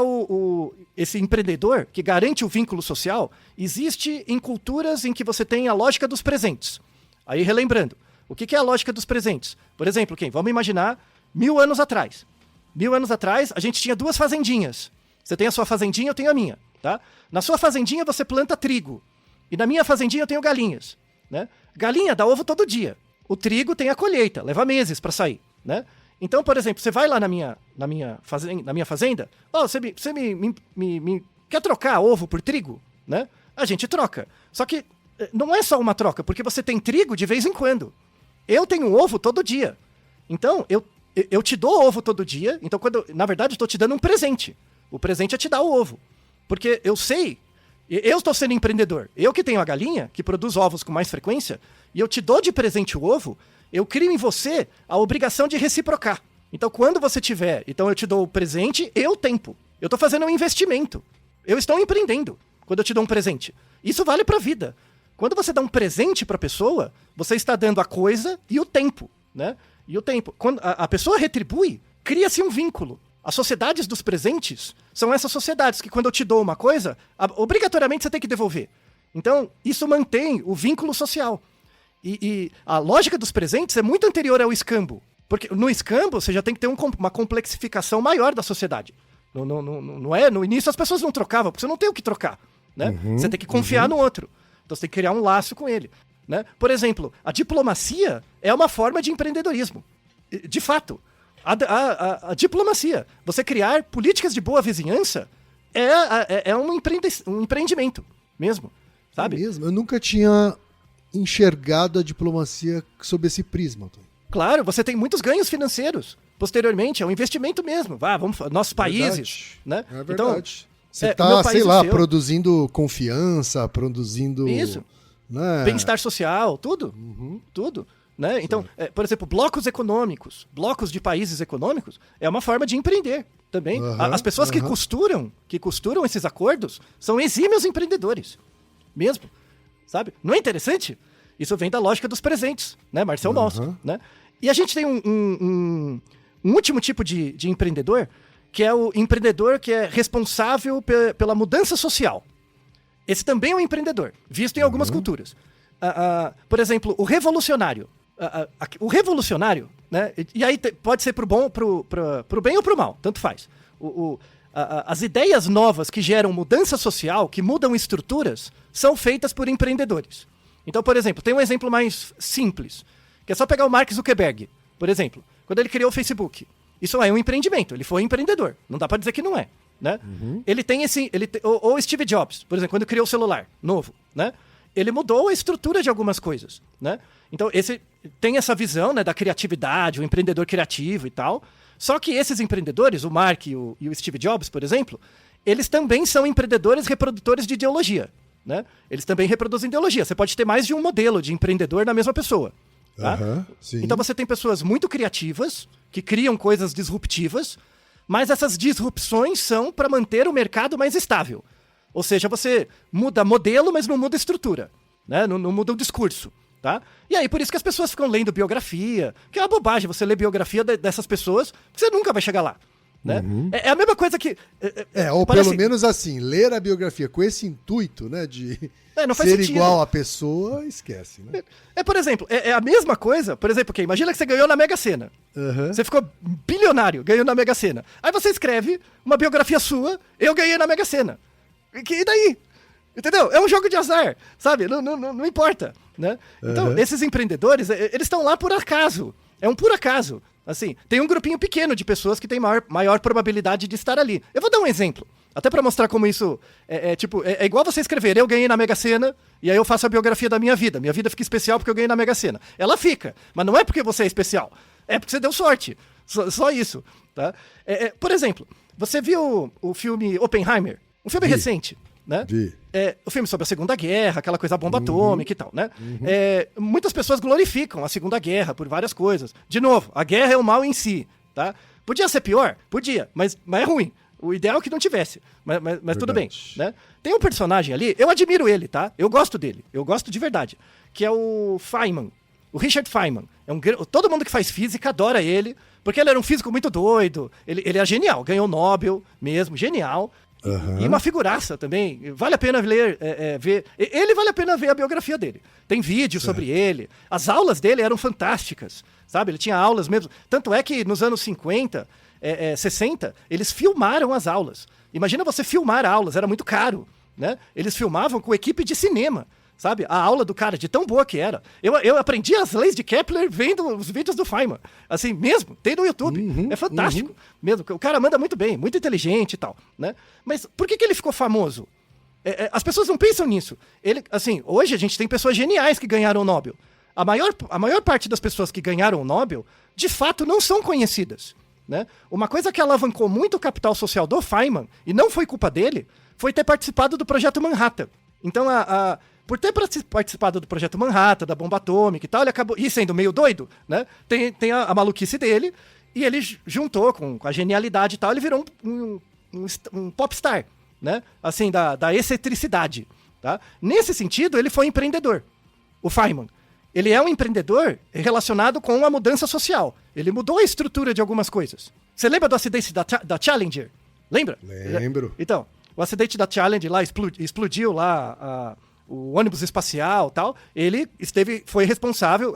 esse empreendedor que garante o vínculo social, existe em culturas em que você tem a lógica dos presentes. Aí relembrando, o que é a lógica dos presentes? Por exemplo, vamos imaginar 1000 anos atrás. 1000 anos atrás, a gente tinha 2 fazendinhas. Você tem a sua fazendinha, eu tenho a minha, tá? Na sua fazendinha você planta trigo. E na minha fazendinha eu tenho galinhas, né? Galinha dá ovo todo dia. O trigo tem a colheita, leva meses para sair, né? Então, por exemplo, você vai lá na minha fazenda, você me quer trocar ovo por trigo, né? A gente troca. Só que não é só uma troca, porque você tem trigo de vez em quando. Eu tenho ovo todo dia. Então, eu te dou ovo todo dia. Então, na verdade, eu estou te dando um presente. O presente é te dar o ovo. Porque eu sei, eu estou sendo empreendedor. Eu que tenho a galinha, que produz ovos com mais frequência, e eu te dou de presente o ovo, eu crio em você a obrigação de reciprocar. Então, quando você tiver, então eu te dou o presente e o tempo. Eu estou fazendo um investimento. Eu estou empreendendo quando eu te dou um presente. Isso vale para a vida. Quando você dá um presente para a pessoa, você está dando a coisa e o tempo, né? E o tempo. Quando a pessoa retribui, cria-se um vínculo. As sociedades dos presentes são essas sociedades que, quando eu te dou uma coisa, obrigatoriamente você tem que devolver. Então, isso mantém o vínculo social. E a lógica dos presentes é muito anterior ao escambo. Porque no escambo, você já tem que ter uma complexificação maior da sociedade. Não é? No início as pessoas não trocavam, porque você não tem o que trocar, né? Você tem que confiar no outro. Então você tem que criar um laço com ele, né? Por exemplo, a diplomacia é uma forma de empreendedorismo. De fato, a diplomacia, você criar políticas de boa vizinhança é um empreendimento mesmo, sabe? É mesmo? Eu nunca tinha enxergado a diplomacia sob esse prisma, Antônio. Claro, você tem muitos ganhos financeiros. Posteriormente, é um investimento mesmo. Nossos países, né? É verdade. Então, você meu tá, país sei e o lá, seu. produzindo confiança, produzindo... Isso. Né? Bem-estar social, tudo. Tudo. Né? Então, por exemplo, blocos econômicos, blocos de países econômicos, é uma forma de empreender também. As pessoas que costuram esses acordos são exímios empreendedores. Mesmo. Sabe? Não é interessante? Isso vem da lógica dos presentes, né? Marcel Mauss, né? E a gente tem um último tipo de empreendedor, que é o empreendedor que é responsável pela mudança social. Esse também é um empreendedor, visto em algumas culturas. Por exemplo, o revolucionário. O revolucionário, né? E aí pode ser pro bem ou pro mal, tanto faz. As ideias novas que geram mudança social, que mudam estruturas, são feitas por empreendedores. Então, por exemplo, tem um exemplo mais simples, que é só pegar o Mark Zuckerberg, por exemplo, quando ele criou o Facebook. Isso é um empreendimento, ele foi empreendedor, não dá pra dizer que não é, né? Ele tem ou Steve Jobs, por exemplo, quando criou o celular novo, né? Ele mudou a estrutura de algumas coisas, né? Então, esse tem essa visão, né, da criatividade, o empreendedor criativo e tal. Só que esses empreendedores, o Mark e o Steve Jobs, por exemplo, eles também são empreendedores reprodutores de ideologia, né? Eles também reproduzem ideologia. Você pode ter mais de um modelo de empreendedor na mesma pessoa. Tá? Então você tem pessoas muito criativas, que criam coisas disruptivas, mas essas disrupções são para manter o mercado mais estável. Ou seja, você muda modelo, mas não muda estrutura, né? Não muda o discurso. Tá? E aí, por isso que as pessoas ficam lendo biografia, que é uma bobagem você ler biografia dessas pessoas, que você nunca vai chegar lá. Né? É a mesma coisa que... ou pelo menos assim, ler a biografia com esse intuito, né, de não faz ser sentido. igual à pessoa, esquece, né? Por exemplo, é a mesma coisa, por exemplo, imagina que você ganhou na Mega Sena. Você ficou bilionário, ganhou na Mega Sena. Aí você escreve uma biografia sua, eu ganhei na Mega Sena. E daí? Entendeu? É um jogo de azar, sabe? Não importa, né? Então, esses empreendedores, eles estão lá por acaso. É um por acaso. Assim, tem um grupinho pequeno de pessoas que tem maior probabilidade de estar ali. Eu vou dar um exemplo, até pra mostrar como isso é igual você escrever, eu ganhei na Mega Sena, e aí eu faço a biografia da minha vida. Minha vida fica especial porque eu ganhei na Mega Sena. Ela fica, mas não é porque você é especial. É porque você deu sorte. Só isso, tá? Por exemplo, você viu o filme Oppenheimer? Um filme recente, né? O filme sobre a Segunda Guerra, aquela coisa bomba atômica e tal, né? Muitas pessoas glorificam a Segunda Guerra por várias coisas. De novo, a guerra é o mal em si, tá? Podia ser pior? Podia, mas é ruim. O ideal é que não tivesse, mas tudo bem, né? Tem um personagem ali, eu admiro ele, tá? Eu gosto dele, eu gosto de verdade, que é o Feynman, o Richard Feynman. Todo mundo que faz física adora ele, porque ele era um físico muito doido, ele é genial, ganhou o Nobel mesmo, genial. E uma figuraça também. Vale a pena ver. Ele vale a pena ver a biografia dele. Tem vídeo sobre ele. As aulas dele eram fantásticas. Sabe? Ele tinha aulas mesmo. Tanto é que nos anos 50, 60, eles filmaram as aulas. Imagina você filmar aulas, era muito caro. Né? Eles filmavam com equipe de cinema. Sabe? A aula do cara, de tão boa que era. Eu aprendi as leis de Kepler vendo os vídeos do Feynman. Assim, mesmo, tem no YouTube. É fantástico. Mesmo. O cara manda muito bem, muito inteligente e tal. Né? Mas por que ele ficou famoso? As pessoas não pensam nisso. Assim, hoje a gente tem pessoas geniais que ganharam o Nobel. A maior parte das pessoas que ganharam o Nobel, de fato, não são conhecidas. Né? Uma coisa que alavancou muito o capital social do Feynman, e não foi culpa dele, foi ter participado do Projeto Manhattan. Então, por ter participado do Projeto Manhattan, da bomba atômica e tal, ele acabou... E sendo meio doido, né? Tem a maluquice dele, e ele juntou com a genialidade e tal, ele virou um popstar, né? Assim, da excentricidade, tá? Nesse sentido, ele foi empreendedor, o Feynman. Ele é um empreendedor relacionado com a mudança social. Ele mudou a estrutura de algumas coisas. Você lembra do acidente da Challenger? Lembra? Lembro. Então, o acidente da Challenger lá explodiu lá o ônibus espacial e tal. Ele foi responsável,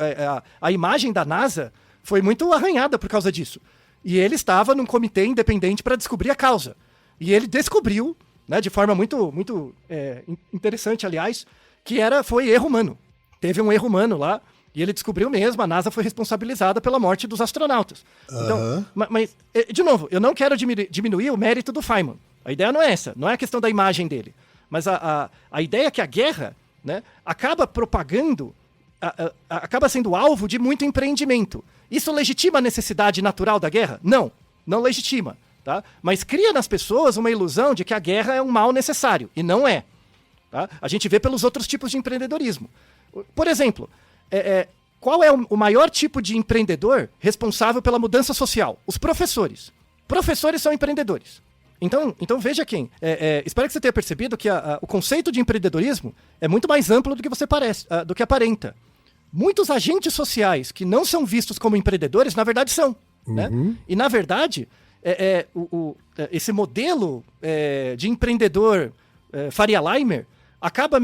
a imagem da NASA foi muito arranhada por causa disso. E ele estava num comitê independente para descobrir a causa. E ele descobriu, né, de forma muito interessante, aliás, que foi erro humano. Teve um erro humano lá, e ele descobriu mesmo, a NASA foi responsabilizada pela morte dos astronautas. Então, mas, de novo, eu não quero diminuir o mérito do Feynman. A ideia não é essa, não é a questão da imagem dele. Mas a ideia é que a guerra, né, acaba propagando, acaba sendo alvo de muito empreendimento. Isso legitima a necessidade natural da guerra? Não legitima. Tá? Mas cria nas pessoas uma ilusão de que a guerra é um mal necessário. E não é. Tá? A gente vê pelos outros tipos de empreendedorismo. Por exemplo, qual é o maior tipo de empreendedor responsável pela mudança social? Os professores. Professores são empreendedores. Então veja quem. Espero que você tenha percebido que o conceito de empreendedorismo é muito mais amplo do que do que aparenta. Muitos agentes sociais que não são vistos como empreendedores, na verdade são. Né? E na verdade, esse modelo de empreendedor Faria Limer acaba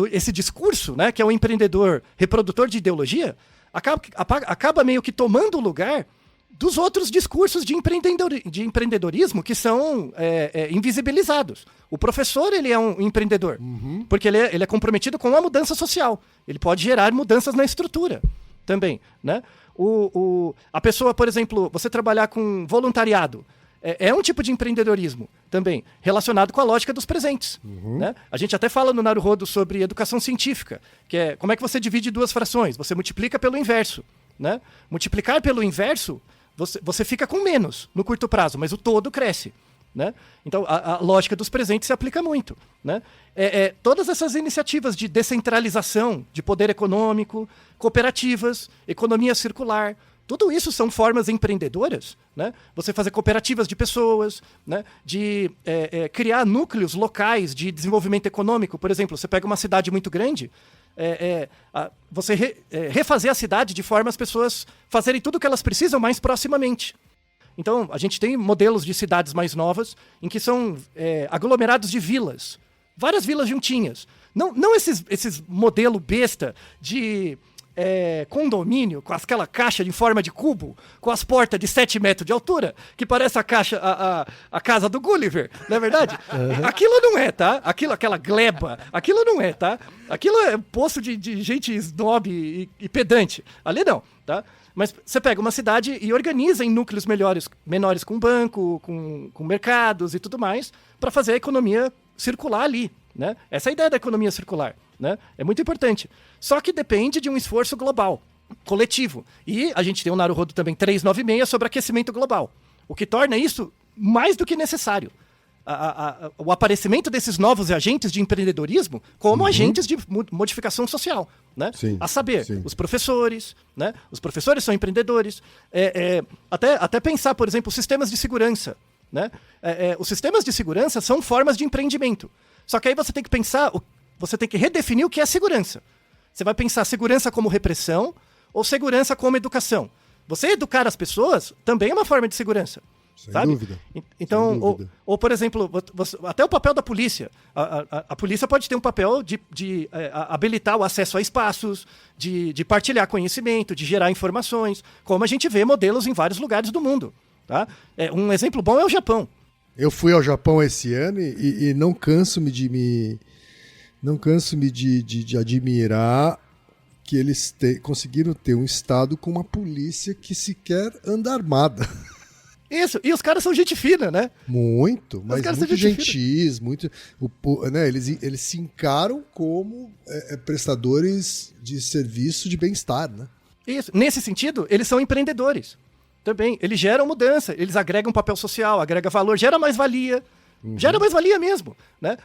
esse discurso, né, que é o empreendedor reprodutor de ideologia, acaba meio que tomando o lugar dos outros discursos de empreendedorismo que são invisibilizados. O professor, ele é um empreendedor, porque ele é comprometido com a mudança social. Ele pode gerar mudanças na estrutura também, né? A pessoa, por exemplo, você trabalhar com voluntariado, é um tipo de empreendedorismo também, relacionado com a lógica dos presentes. Né? A gente até fala no Naruhodo sobre educação científica, que é como é que você divide duas frações. Você multiplica pelo inverso. Né? Multiplicar pelo inverso, você fica com menos no curto prazo, mas o todo cresce. Né? Então, a lógica dos presentes se aplica muito. Né? Todas essas iniciativas de descentralização de poder econômico, cooperativas, economia circular, tudo isso são formas empreendedoras, né? Você fazer cooperativas de pessoas, né? De criar núcleos locais de desenvolvimento econômico. Por exemplo, você pega uma cidade muito grande, você refazer a cidade de forma as pessoas fazerem tudo o que elas precisam mais proximamente. Então, a gente tem modelos de cidades mais novas em que são aglomerados de vilas, várias vilas juntinhas. Não esses modelo besta de condomínio, com aquela caixa em forma de cubo, com as portas de 7 metros de altura, que parece a casa do Gulliver, não é verdade? Aquilo não é, tá? Aquela gleba, aquilo não é, tá? Aquilo é poço de gente snob e pedante. Ali não, tá? Mas você pega uma cidade e organiza em núcleos menores com banco, com mercados e tudo mais, para fazer a economia circular ali. Né? Essa é a ideia da economia circular. Né? É muito importante. Só que depende de um esforço global, coletivo. E a gente tem o Naruhodo também 396 sobre aquecimento global, o que torna isso mais do que necessário. O aparecimento desses novos agentes de empreendedorismo como agentes de modificação social. Né? Sim, a saber, sim. Os professores. Né? Os professores são empreendedores. Até pensar, por exemplo, sistemas de segurança. Né? Os sistemas de segurança são formas de empreendimento. Só que aí você tem que pensar, você tem que redefinir o que é segurança. Você vai pensar segurança como repressão ou segurança como educação. Você educar as pessoas também é uma forma de segurança. Sem dúvida. Então, Sem dúvida. Ou, por exemplo, até o papel da polícia. A polícia pode ter um papel de habilitar o acesso a espaços, de partilhar conhecimento, de gerar informações, como a gente vê modelos em vários lugares do mundo. Tá? Um exemplo bom é o Japão. Eu fui ao Japão esse ano e não canso-me de admirar que eles conseguiram ter um estado com uma polícia que sequer anda armada. Isso, e os caras são gente fina, né? Muito, mas muito gentis, fina. muito, né, eles se encaram como prestadores de serviço de bem-estar, né? Isso, nesse sentido, eles são empreendedores. Também, eles geram mudança, eles agregam papel social, agregam valor, gera mais-valia. Gera mais-valia mesmo, né?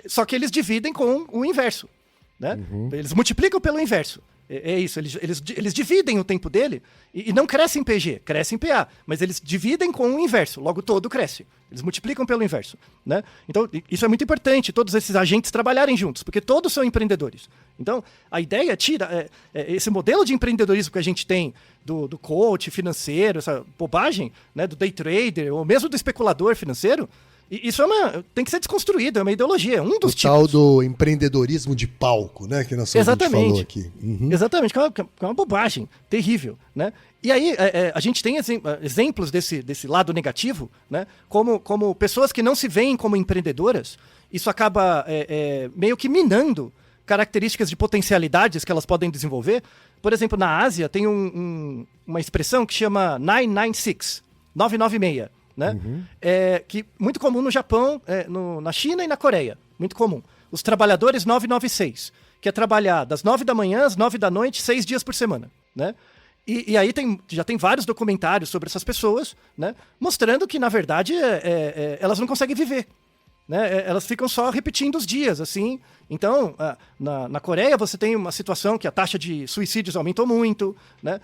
Só que eles dividem com o inverso, né? Eles multiplicam pelo inverso. É isso, eles dividem o tempo dele e não cresce em PG, cresce em PA, mas eles dividem com o inverso, logo todo cresce. Eles multiplicam pelo inverso, né? Então, isso é muito importante, todos esses agentes trabalharem juntos, porque todos são empreendedores. Então, a ideia esse modelo de empreendedorismo que a gente tem do coach financeiro, essa bobagem, né, do day trader, ou mesmo do especulador financeiro, E isso tem que ser desconstruído, é uma ideologia, é um dos O tipos. tal do empreendedorismo de palco, né? Que nosso ouvinte falou aqui. Exatamente, que é uma bobagem terrível, né? E aí a gente tem exemplos desse lado negativo, né? Como pessoas que não se veem como empreendedoras, isso acaba meio que minando características de potencialidades que elas podem desenvolver. Por exemplo, na Ásia tem uma expressão que chama 996, 996, né? Que muito comum no Japão, na China e na Coreia, muito comum. Os trabalhadores 996, que é trabalhar das 9 da manhã às 9 da noite, 6 dias por semana, né? E aí já tem vários documentários sobre essas pessoas, né? Mostrando que, na verdade, elas não conseguem viver, né? Elas ficam só repetindo os dias, assim. Então, na Coreia, você tem uma situação que a taxa de suicídios aumentou muito, né?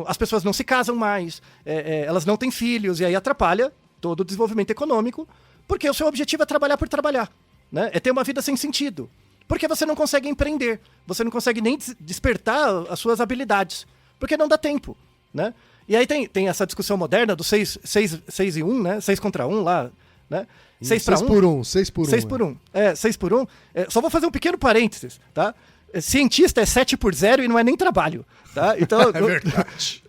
As pessoas não se casam mais, elas não têm filhos, e aí atrapalha todo o desenvolvimento econômico, porque o seu objetivo é trabalhar por trabalhar, né? É ter uma vida sem sentido. Porque você não consegue empreender, você não consegue nem despertar as suas habilidades, porque não dá tempo, né? E aí tem essa discussão moderna do 6 e 1, né? 6 contra 1 lá, né? 6 para 1. 6 por 1, 6 por 1. 6 por 1. 6 por 1. Só vou fazer um pequeno parênteses, tá? Cientista é 7 por 0 e não é nem trabalho, tá? Então, É verdade.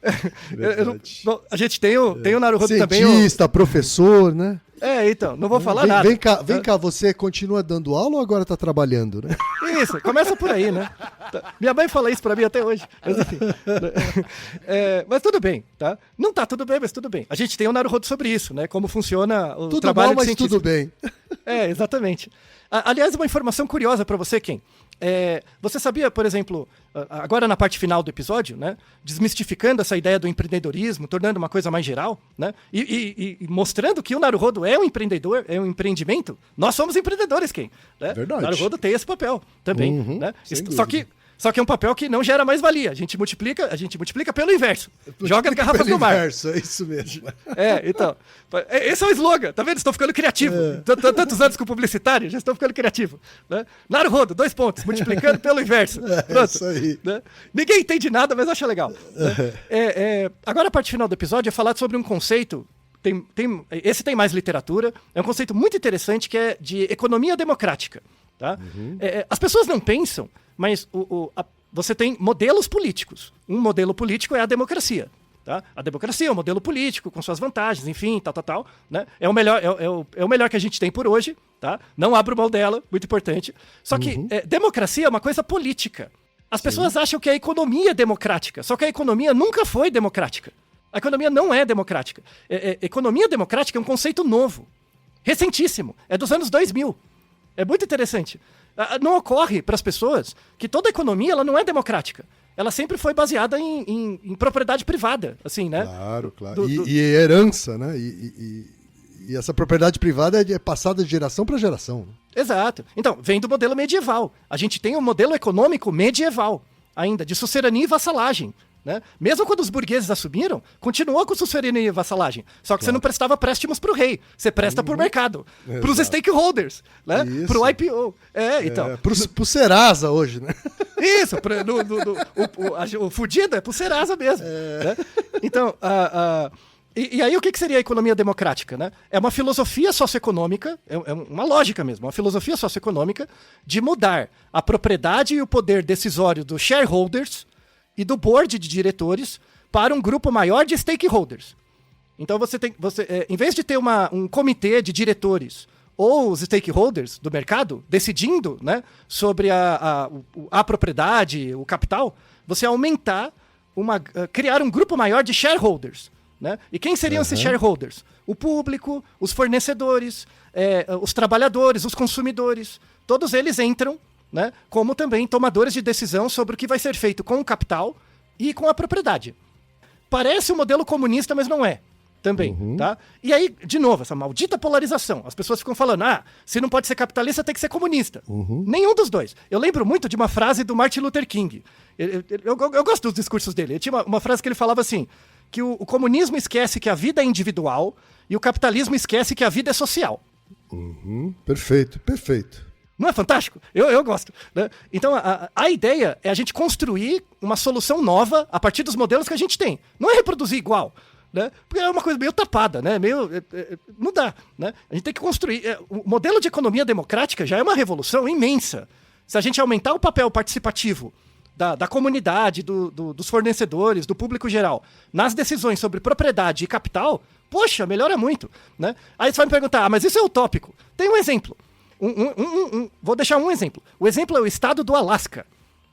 a gente tem o Naruhodo também. Cientista, professor, né? Então, não vou falar nada. Vem cá, você continua dando aula ou agora tá trabalhando, né? Isso, começa por aí, né? Minha mãe fala isso pra mim até hoje. Mas enfim. Mas tudo bem, tá? Não tá tudo bem, mas tudo bem. A gente tem um Naruhodo sobre isso, né? Como funciona o tudo trabalho mal, mas de cientista. tudo bem. Exatamente. Aliás, uma informação curiosa pra você, Ken. Você sabia, por exemplo, agora na parte final do episódio, né, desmistificando essa ideia do empreendedorismo, tornando uma coisa mais geral, né, e mostrando que o Naruhodo é um empreendedor, é um empreendimento, nós somos empreendedores, Ken. Né? Verdade. O Naruhodo tem esse papel também. Né? Só que é um papel que não gera mais valia. A gente multiplica pelo inverso. Joga as garrafas no mar. Inverso, é isso mesmo. Então. Esse é o slogan, tá vendo? Estão ficando criativos. Tantos anos com publicitário, já estão ficando criativos. Né? Naruhodo, 2 pontos, multiplicando pelo inverso. Pronto. Isso aí. Né? Ninguém entende nada, mas acha legal. Né? Agora a parte final do episódio é falar sobre um conceito. Esse tem mais literatura. É um conceito muito interessante que é de economia democrática. Tá? As pessoas não pensam, mas você tem modelos políticos. Um modelo político é a democracia. Tá? A democracia é um modelo político, com suas vantagens, enfim, tal. Né? É o melhor que a gente tem por hoje. Tá? Não abro mão dela, muito importante. Só que democracia é uma coisa política. As pessoas acham que a economia é democrática, só que a economia nunca foi democrática. A economia não é democrática. Economia democrática é um conceito novo, recentíssimo, é dos anos 2000. É muito interessante. Não ocorre para as pessoas que toda economia ela não é democrática. Ela sempre foi baseada em propriedade privada, assim, né? Claro. E herança, né? E essa propriedade privada é passada de geração para geração. Exato. Então, vem do modelo medieval. A gente tem um modelo econômico medieval, ainda, de sucerania e vassalagem. Né? Mesmo quando os burgueses assumiram, continuou com sucerania e vassalagem. Só que você não prestava préstimos para o rei. Você presta por mercado, para os stakeholders, né? Para o IPO. Então. Para o Serasa hoje, né? Isso, o fudido é para o Serasa mesmo. Né? Então, e aí o que seria a economia democrática? Né? É uma filosofia socioeconômica, é uma lógica mesmo, uma filosofia socioeconômica de mudar a propriedade e o poder decisório dos shareholders e do board de diretores para um grupo maior de stakeholders. Então em vez de ter um comitê de diretores ou os stakeholders do mercado decidindo, né, sobre a propriedade, o capital, você criar um grupo maior de shareholders. Né? E quem seriam esses shareholders? O público, os fornecedores, os trabalhadores, os consumidores. Todos eles entram, né, como também tomadores de decisão sobre o que vai ser feito com o capital e com a propriedade. Parece um modelo comunista, mas não é. Também, tá? E aí, de novo, essa maldita polarização. As pessoas ficam falando, se não pode ser capitalista, tem que ser comunista. Nenhum dos dois. Eu lembro muito de uma frase do Martin Luther King. Eu gosto dos discursos dele. Ele tinha uma frase que ele falava assim, que o comunismo esquece que a vida é individual e o capitalismo esquece que a vida é social. Perfeito. Não é fantástico? Eu gosto. Né? Então, a ideia é a gente construir uma solução nova a partir dos modelos que a gente tem. Não é reproduzir igual. né? Porque é uma coisa meio tapada, né? Não dá, né? A gente tem que construir... o modelo de economia democrática já é uma revolução imensa. Se a gente aumentar o papel participativo da comunidade, dos fornecedores, do público geral, nas decisões sobre propriedade e capital, poxa, melhora muito, né? Aí você vai me perguntar, mas isso é utópico. Tem um exemplo. Vou deixar um exemplo. O exemplo é o estado do Alasca.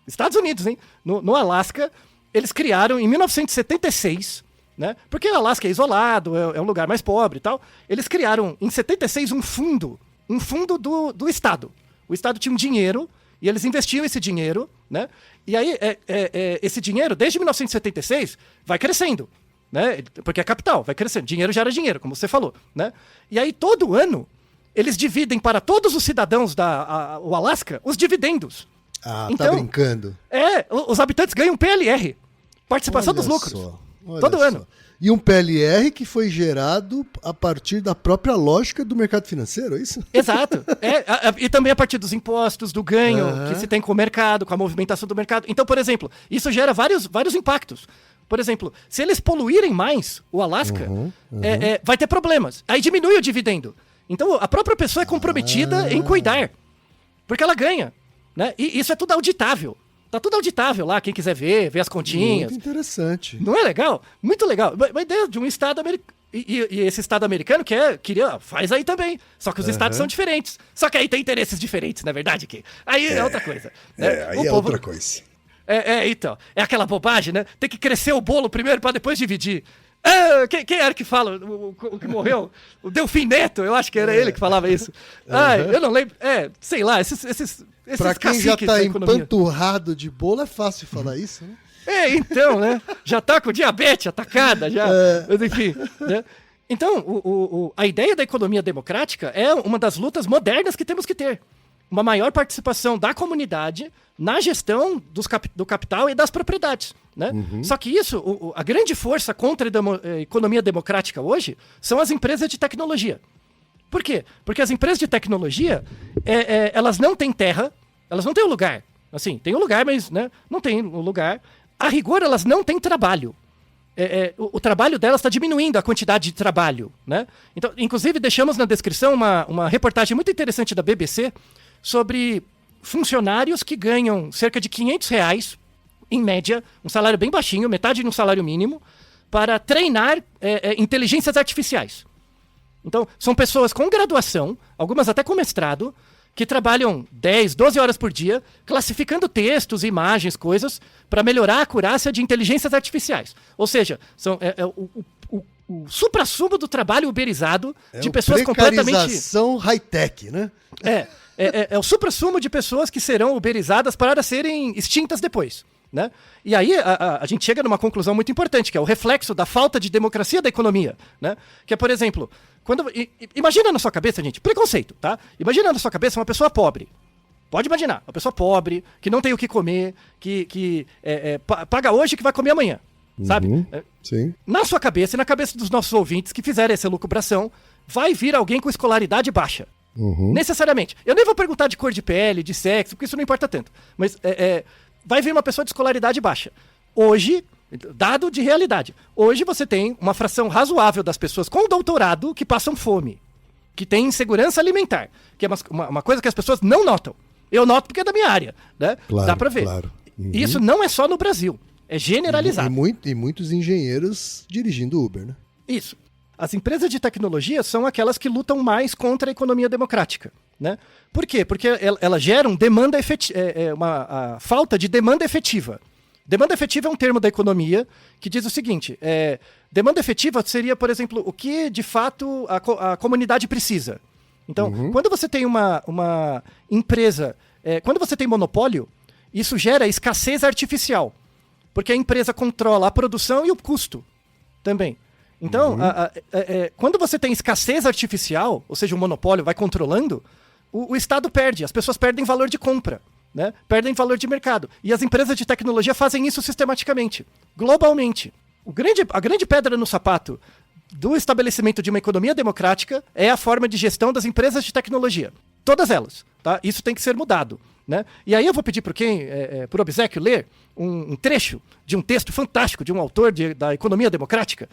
Estados Unidos, hein? No Alasca, eles criaram em 1976, né? Porque o Alasca é isolado, é um lugar mais pobre e tal. Eles criaram em 76 um fundo do Estado. O Estado tinha um dinheiro e eles investiam esse dinheiro, né? E aí esse dinheiro, desde 1976, vai crescendo, né? Porque é capital, vai crescendo. Dinheiro gera dinheiro, como você falou, né? E aí todo ano eles dividem para todos os cidadãos do Alasca os dividendos. Ah, então, tá brincando. Os habitantes ganham PLR, participação dos lucros, todo ano. E um PLR que foi gerado a partir da própria lógica do mercado financeiro, é isso? Exato. E também a partir dos impostos, do ganho que se tem com o mercado, com a movimentação do mercado. Então, por exemplo, isso gera vários impactos. Por exemplo, se eles poluírem mais o Alasca, vai ter problemas. Aí diminui o dividendo. Então, a própria pessoa é comprometida em cuidar, porque ela ganha, né? E isso é tudo auditável. Tá tudo auditável lá, quem quiser ver as continhas. Muito interessante. Não é legal? Muito legal. Uma ideia de um Estado americano. E esse Estado americano faz aí também. Só que os estados são diferentes. Só que aí tem interesses diferentes, na verdade. Aí é outra coisa. Aí é outra coisa. Então. É aquela bobagem, né? Tem que crescer o bolo primeiro para depois dividir. Quem era que fala? O que morreu? O Delfim Neto, eu acho que era ele que falava isso. Eu não lembro. Sei lá, esses pra quem já tá economia. Empanturrado de bolo, é fácil falar isso, né? Então, né? Já tá com diabetes atacada, já. Mas enfim, né? Então, a ideia da economia democrática é uma das lutas modernas que temos que ter. Uma maior participação da comunidade na gestão do capital e das propriedades, né? Só que isso, a grande força contra a economia democrática hoje são as empresas de tecnologia. Por quê? Porque as empresas de tecnologia, elas não têm terra, elas não têm um lugar. Assim, tem um lugar, mas, né, não tem um lugar. A rigor, elas não têm trabalho. O trabalho delas está diminuindo a quantidade de trabalho, né? Então, inclusive, deixamos na descrição uma reportagem muito interessante da BBC sobre funcionários que ganham cerca de R$500, em média, um salário bem baixinho, metade de um salário mínimo, para treinar inteligências artificiais. Então, são pessoas com graduação, algumas até com mestrado, que trabalham 10, 12 horas por dia, classificando textos, imagens, coisas, para melhorar a acurácia de inteligências artificiais. Ou seja, o suprassumo do trabalho uberizado de pessoas completamente... Precarização high-tech, né? É o suprassumo de pessoas que serão uberizadas para serem extintas depois, né? E aí a gente chega numa conclusão muito importante, que é o reflexo da falta de democracia da economia, né? Que é, por exemplo, imagina na sua cabeça, gente, preconceito, tá? Imagina na sua cabeça uma pessoa pobre. Pode imaginar, uma pessoa pobre, que não tem o que comer, que paga hoje que vai comer amanhã, sabe? Sim. Na sua cabeça e na cabeça dos nossos ouvintes que fizerem essa lucubração, vai vir alguém com escolaridade baixa. Necessariamente. Eu nem vou perguntar de cor de pele, de sexo, porque isso não importa tanto. Mas vai vir uma pessoa de escolaridade baixa. Hoje, dado de realidade, hoje você tem uma fração razoável das pessoas com doutorado que passam fome, que tem insegurança alimentar, que é uma coisa que as pessoas não notam. Eu noto porque é da minha área, né? Claro, dá pra ver. Claro. Isso não é só no Brasil, é generalizado. E muitos engenheiros dirigindo Uber, né? Isso. As empresas de tecnologia são aquelas que lutam mais contra a economia democrática, né? Por quê? Porque elas geram demanda a falta de demanda efetiva. Demanda efetiva é um termo da economia que diz o seguinte: demanda efetiva seria, por exemplo, o que de fato a comunidade precisa. Então, quando você tem uma empresa, quando você tem monopólio, isso gera escassez artificial, porque a empresa controla a produção e o custo também. Então, quando você tem escassez artificial, ou seja, o monopólio vai controlando, o Estado perde, as pessoas perdem valor de compra, né? Perdem valor de mercado. E as empresas de tecnologia fazem isso sistematicamente, globalmente. A grande pedra no sapato do estabelecimento de uma economia democrática é a forma de gestão das empresas de tecnologia. Todas elas, tá? Isso tem que ser mudado, né? E aí eu vou pedir por obséquio, ler um trecho de um texto fantástico de um autor da economia democrática.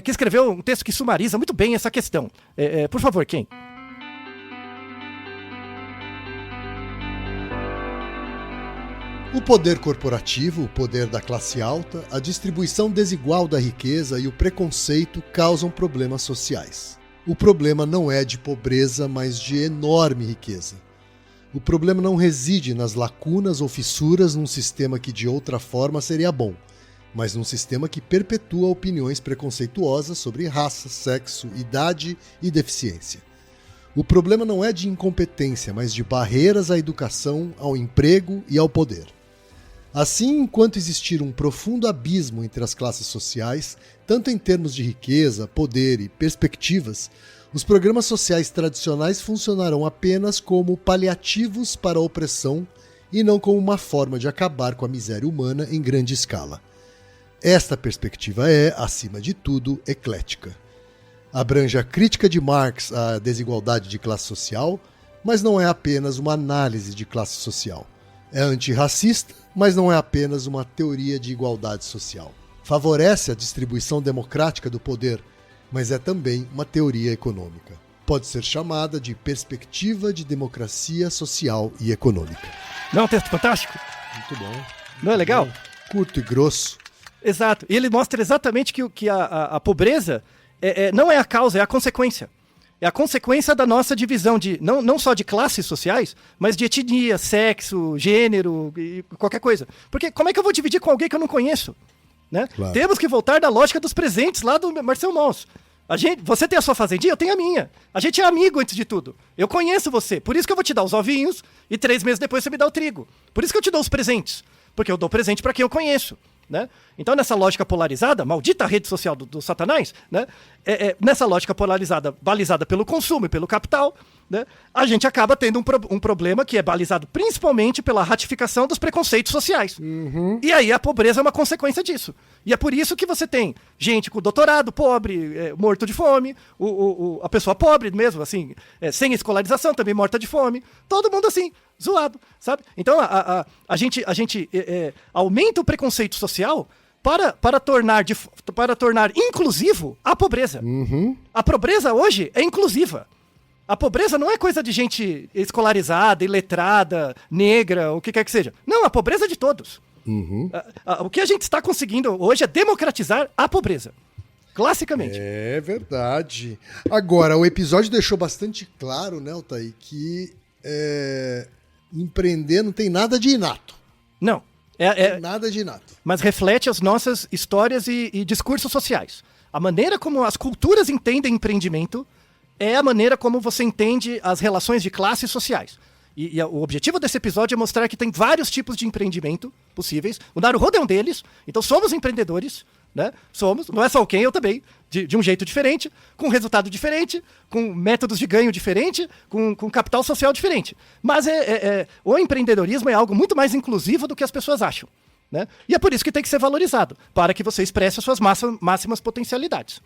que escreveu um texto que sumariza muito bem essa questão. Por favor, quem? O poder corporativo, o poder da classe alta, a distribuição desigual da riqueza e o preconceito causam problemas sociais. O problema não é de pobreza, mas de enorme riqueza. O problema não reside nas lacunas ou fissuras num sistema que de outra forma seria bom, mas num sistema que perpetua opiniões preconceituosas sobre raça, sexo, idade e deficiência. O problema não é de incompetência, mas de barreiras à educação, ao emprego e ao poder. Assim, enquanto existir um profundo abismo entre as classes sociais, tanto em termos de riqueza, poder e perspectivas, os programas sociais tradicionais funcionarão apenas como paliativos para a opressão e não como uma forma de acabar com a miséria humana em grande escala. Esta perspectiva é, acima de tudo, eclética. Abrange a crítica de Marx à desigualdade de classe social, mas não é apenas uma análise de classe social. É antirracista, mas não é apenas uma teoria de igualdade social. Favorece a distribuição democrática do poder, mas é também uma teoria econômica. Pode ser chamada de perspectiva de democracia social e econômica. Não é um texto fantástico? Muito bom. Não é legal? Curto e grosso. Exato. E ele mostra exatamente que a pobreza não é a causa, é a consequência. É a consequência da nossa divisão de não só de classes sociais, mas de etnia, sexo, gênero e qualquer coisa. Porque como é que eu vou dividir com alguém que eu não conheço? Né? Claro. Temos que voltar da lógica dos presentes lá do Marcel Mauss. Você tem a sua fazendinha, eu tenho a minha. A gente é amigo antes de tudo. Eu conheço você, por isso que eu vou te dar os ovinhos e 3 meses depois você me dá o trigo. Por isso que eu te dou os presentes, porque eu dou presente para quem eu conheço. Né? Então, nessa lógica polarizada, maldita rede social do Satanás, né? Nessa lógica polarizada, balizada pelo consumo e pelo capital, né? A gente acaba tendo um problema que é balizado principalmente pela ratificação dos preconceitos sociais. Uhum. E aí a pobreza é uma consequência disso. E é por isso que você tem gente com doutorado, pobre, morto de fome, a pessoa pobre mesmo, assim, sem escolarização, também morta de fome, todo mundo assim, zoado, sabe? Então a gente aumenta o preconceito social para tornar inclusivo a pobreza. Uhum. A pobreza hoje é inclusiva. A pobreza não é coisa de gente escolarizada, iletrada, negra, o que quer que seja. Não, a pobreza é de todos. Uhum. O que a gente está conseguindo hoje é democratizar a pobreza. Classicamente. É verdade. Agora, o episódio deixou bastante claro, né, Altair, que empreender não tem nada de inato. Não. Nada de inato. Mas reflete as nossas histórias e discursos sociais. A maneira como as culturas entendem empreendimento é a maneira como você entende as relações de classes sociais. E o objetivo desse episódio é mostrar que tem vários tipos de empreendimento possíveis. O Naruhodo é um deles. Então somos empreendedores, né? Somos, não é só o Ken, eu também. De um jeito diferente, com resultado diferente, com métodos de ganho diferente, com capital social diferente. Mas o empreendedorismo é algo muito mais inclusivo do que as pessoas acham. Né? E é por isso que tem que ser valorizado, para que você expresse as suas máximas potencialidades.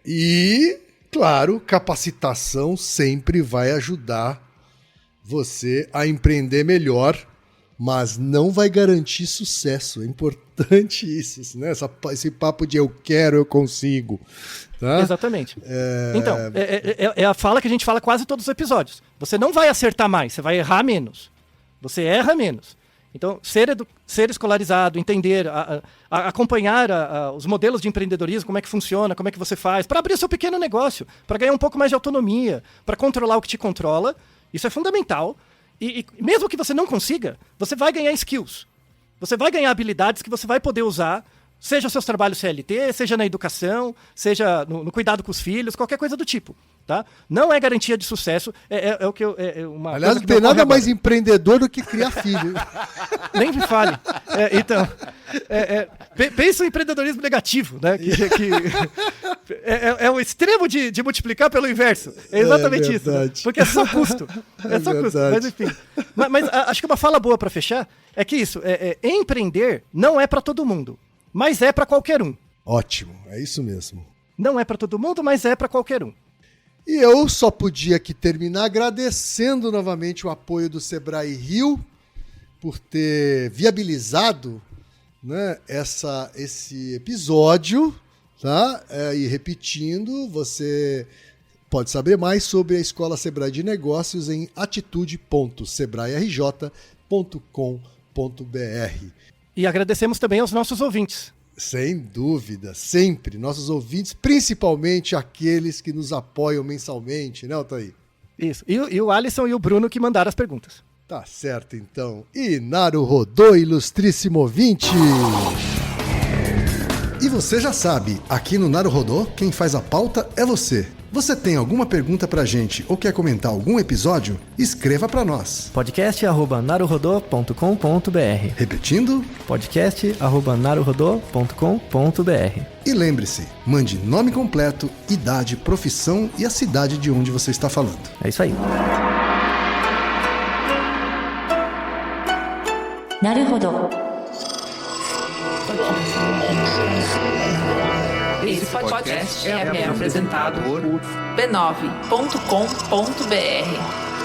E, claro, capacitação sempre vai ajudar você a empreender melhor, mas não vai garantir sucesso. É importante isso, né? Esse papo de eu quero, eu consigo. Tá? Exatamente. Então, é a fala que a gente fala quase todos os episódios. Você não vai acertar mais, você vai errar menos. Você erra menos. Então, ser escolarizado, entender, acompanhar os modelos de empreendedorismo, como é que funciona, como é que você faz, para abrir seu pequeno negócio, para ganhar um pouco mais de autonomia, para controlar o que te controla, isso é fundamental. E mesmo que você não consiga, você vai ganhar skills. Você vai ganhar habilidades que você vai poder usar, seja seus trabalhos CLT, seja na educação, seja no cuidado com os filhos, qualquer coisa do tipo. Tá? Não é garantia de sucesso. É o que eu. Aliás, não tem nada mais empreendedor do que criar filho. Nem me fale. Então, pensa em empreendedorismo negativo, né? É o extremo de multiplicar pelo inverso. É exatamente isso. Né? Porque é só custo. É só custo. Mas enfim. Mas acho que uma fala boa para fechar é que isso, empreender não é para todo mundo, mas é para qualquer um. Ótimo, é isso mesmo. Não é para todo mundo, mas é para qualquer um. E eu só podia aqui terminar agradecendo novamente o apoio do Sebrae Rio por ter viabilizado, né, esse episódio, tá? E repetindo, você pode saber mais sobre a Escola Sebrae de Negócios em atitude.sebraerj.com.br. E agradecemos também aos nossos ouvintes. Sem dúvida, sempre. Nossos ouvintes, principalmente aqueles que nos apoiam mensalmente, né, Altair? Isso. E o Alisson e o Bruno que mandaram as perguntas. Tá certo, então. E Naruhodô, ilustríssimo ouvinte! E você já sabe, aqui no Naruhodô, quem faz a pauta é você. Você tem alguma pergunta pra gente ou quer comentar algum episódio? Escreva pra nós. podcast@naruhodô.com.br. Repetindo? podcast@naruhodô.com.br. E lembre-se, mande nome completo, idade, profissão e a cidade de onde você está falando. É isso aí. なるほど。 Esse podcast é apresentado por b9.com.br.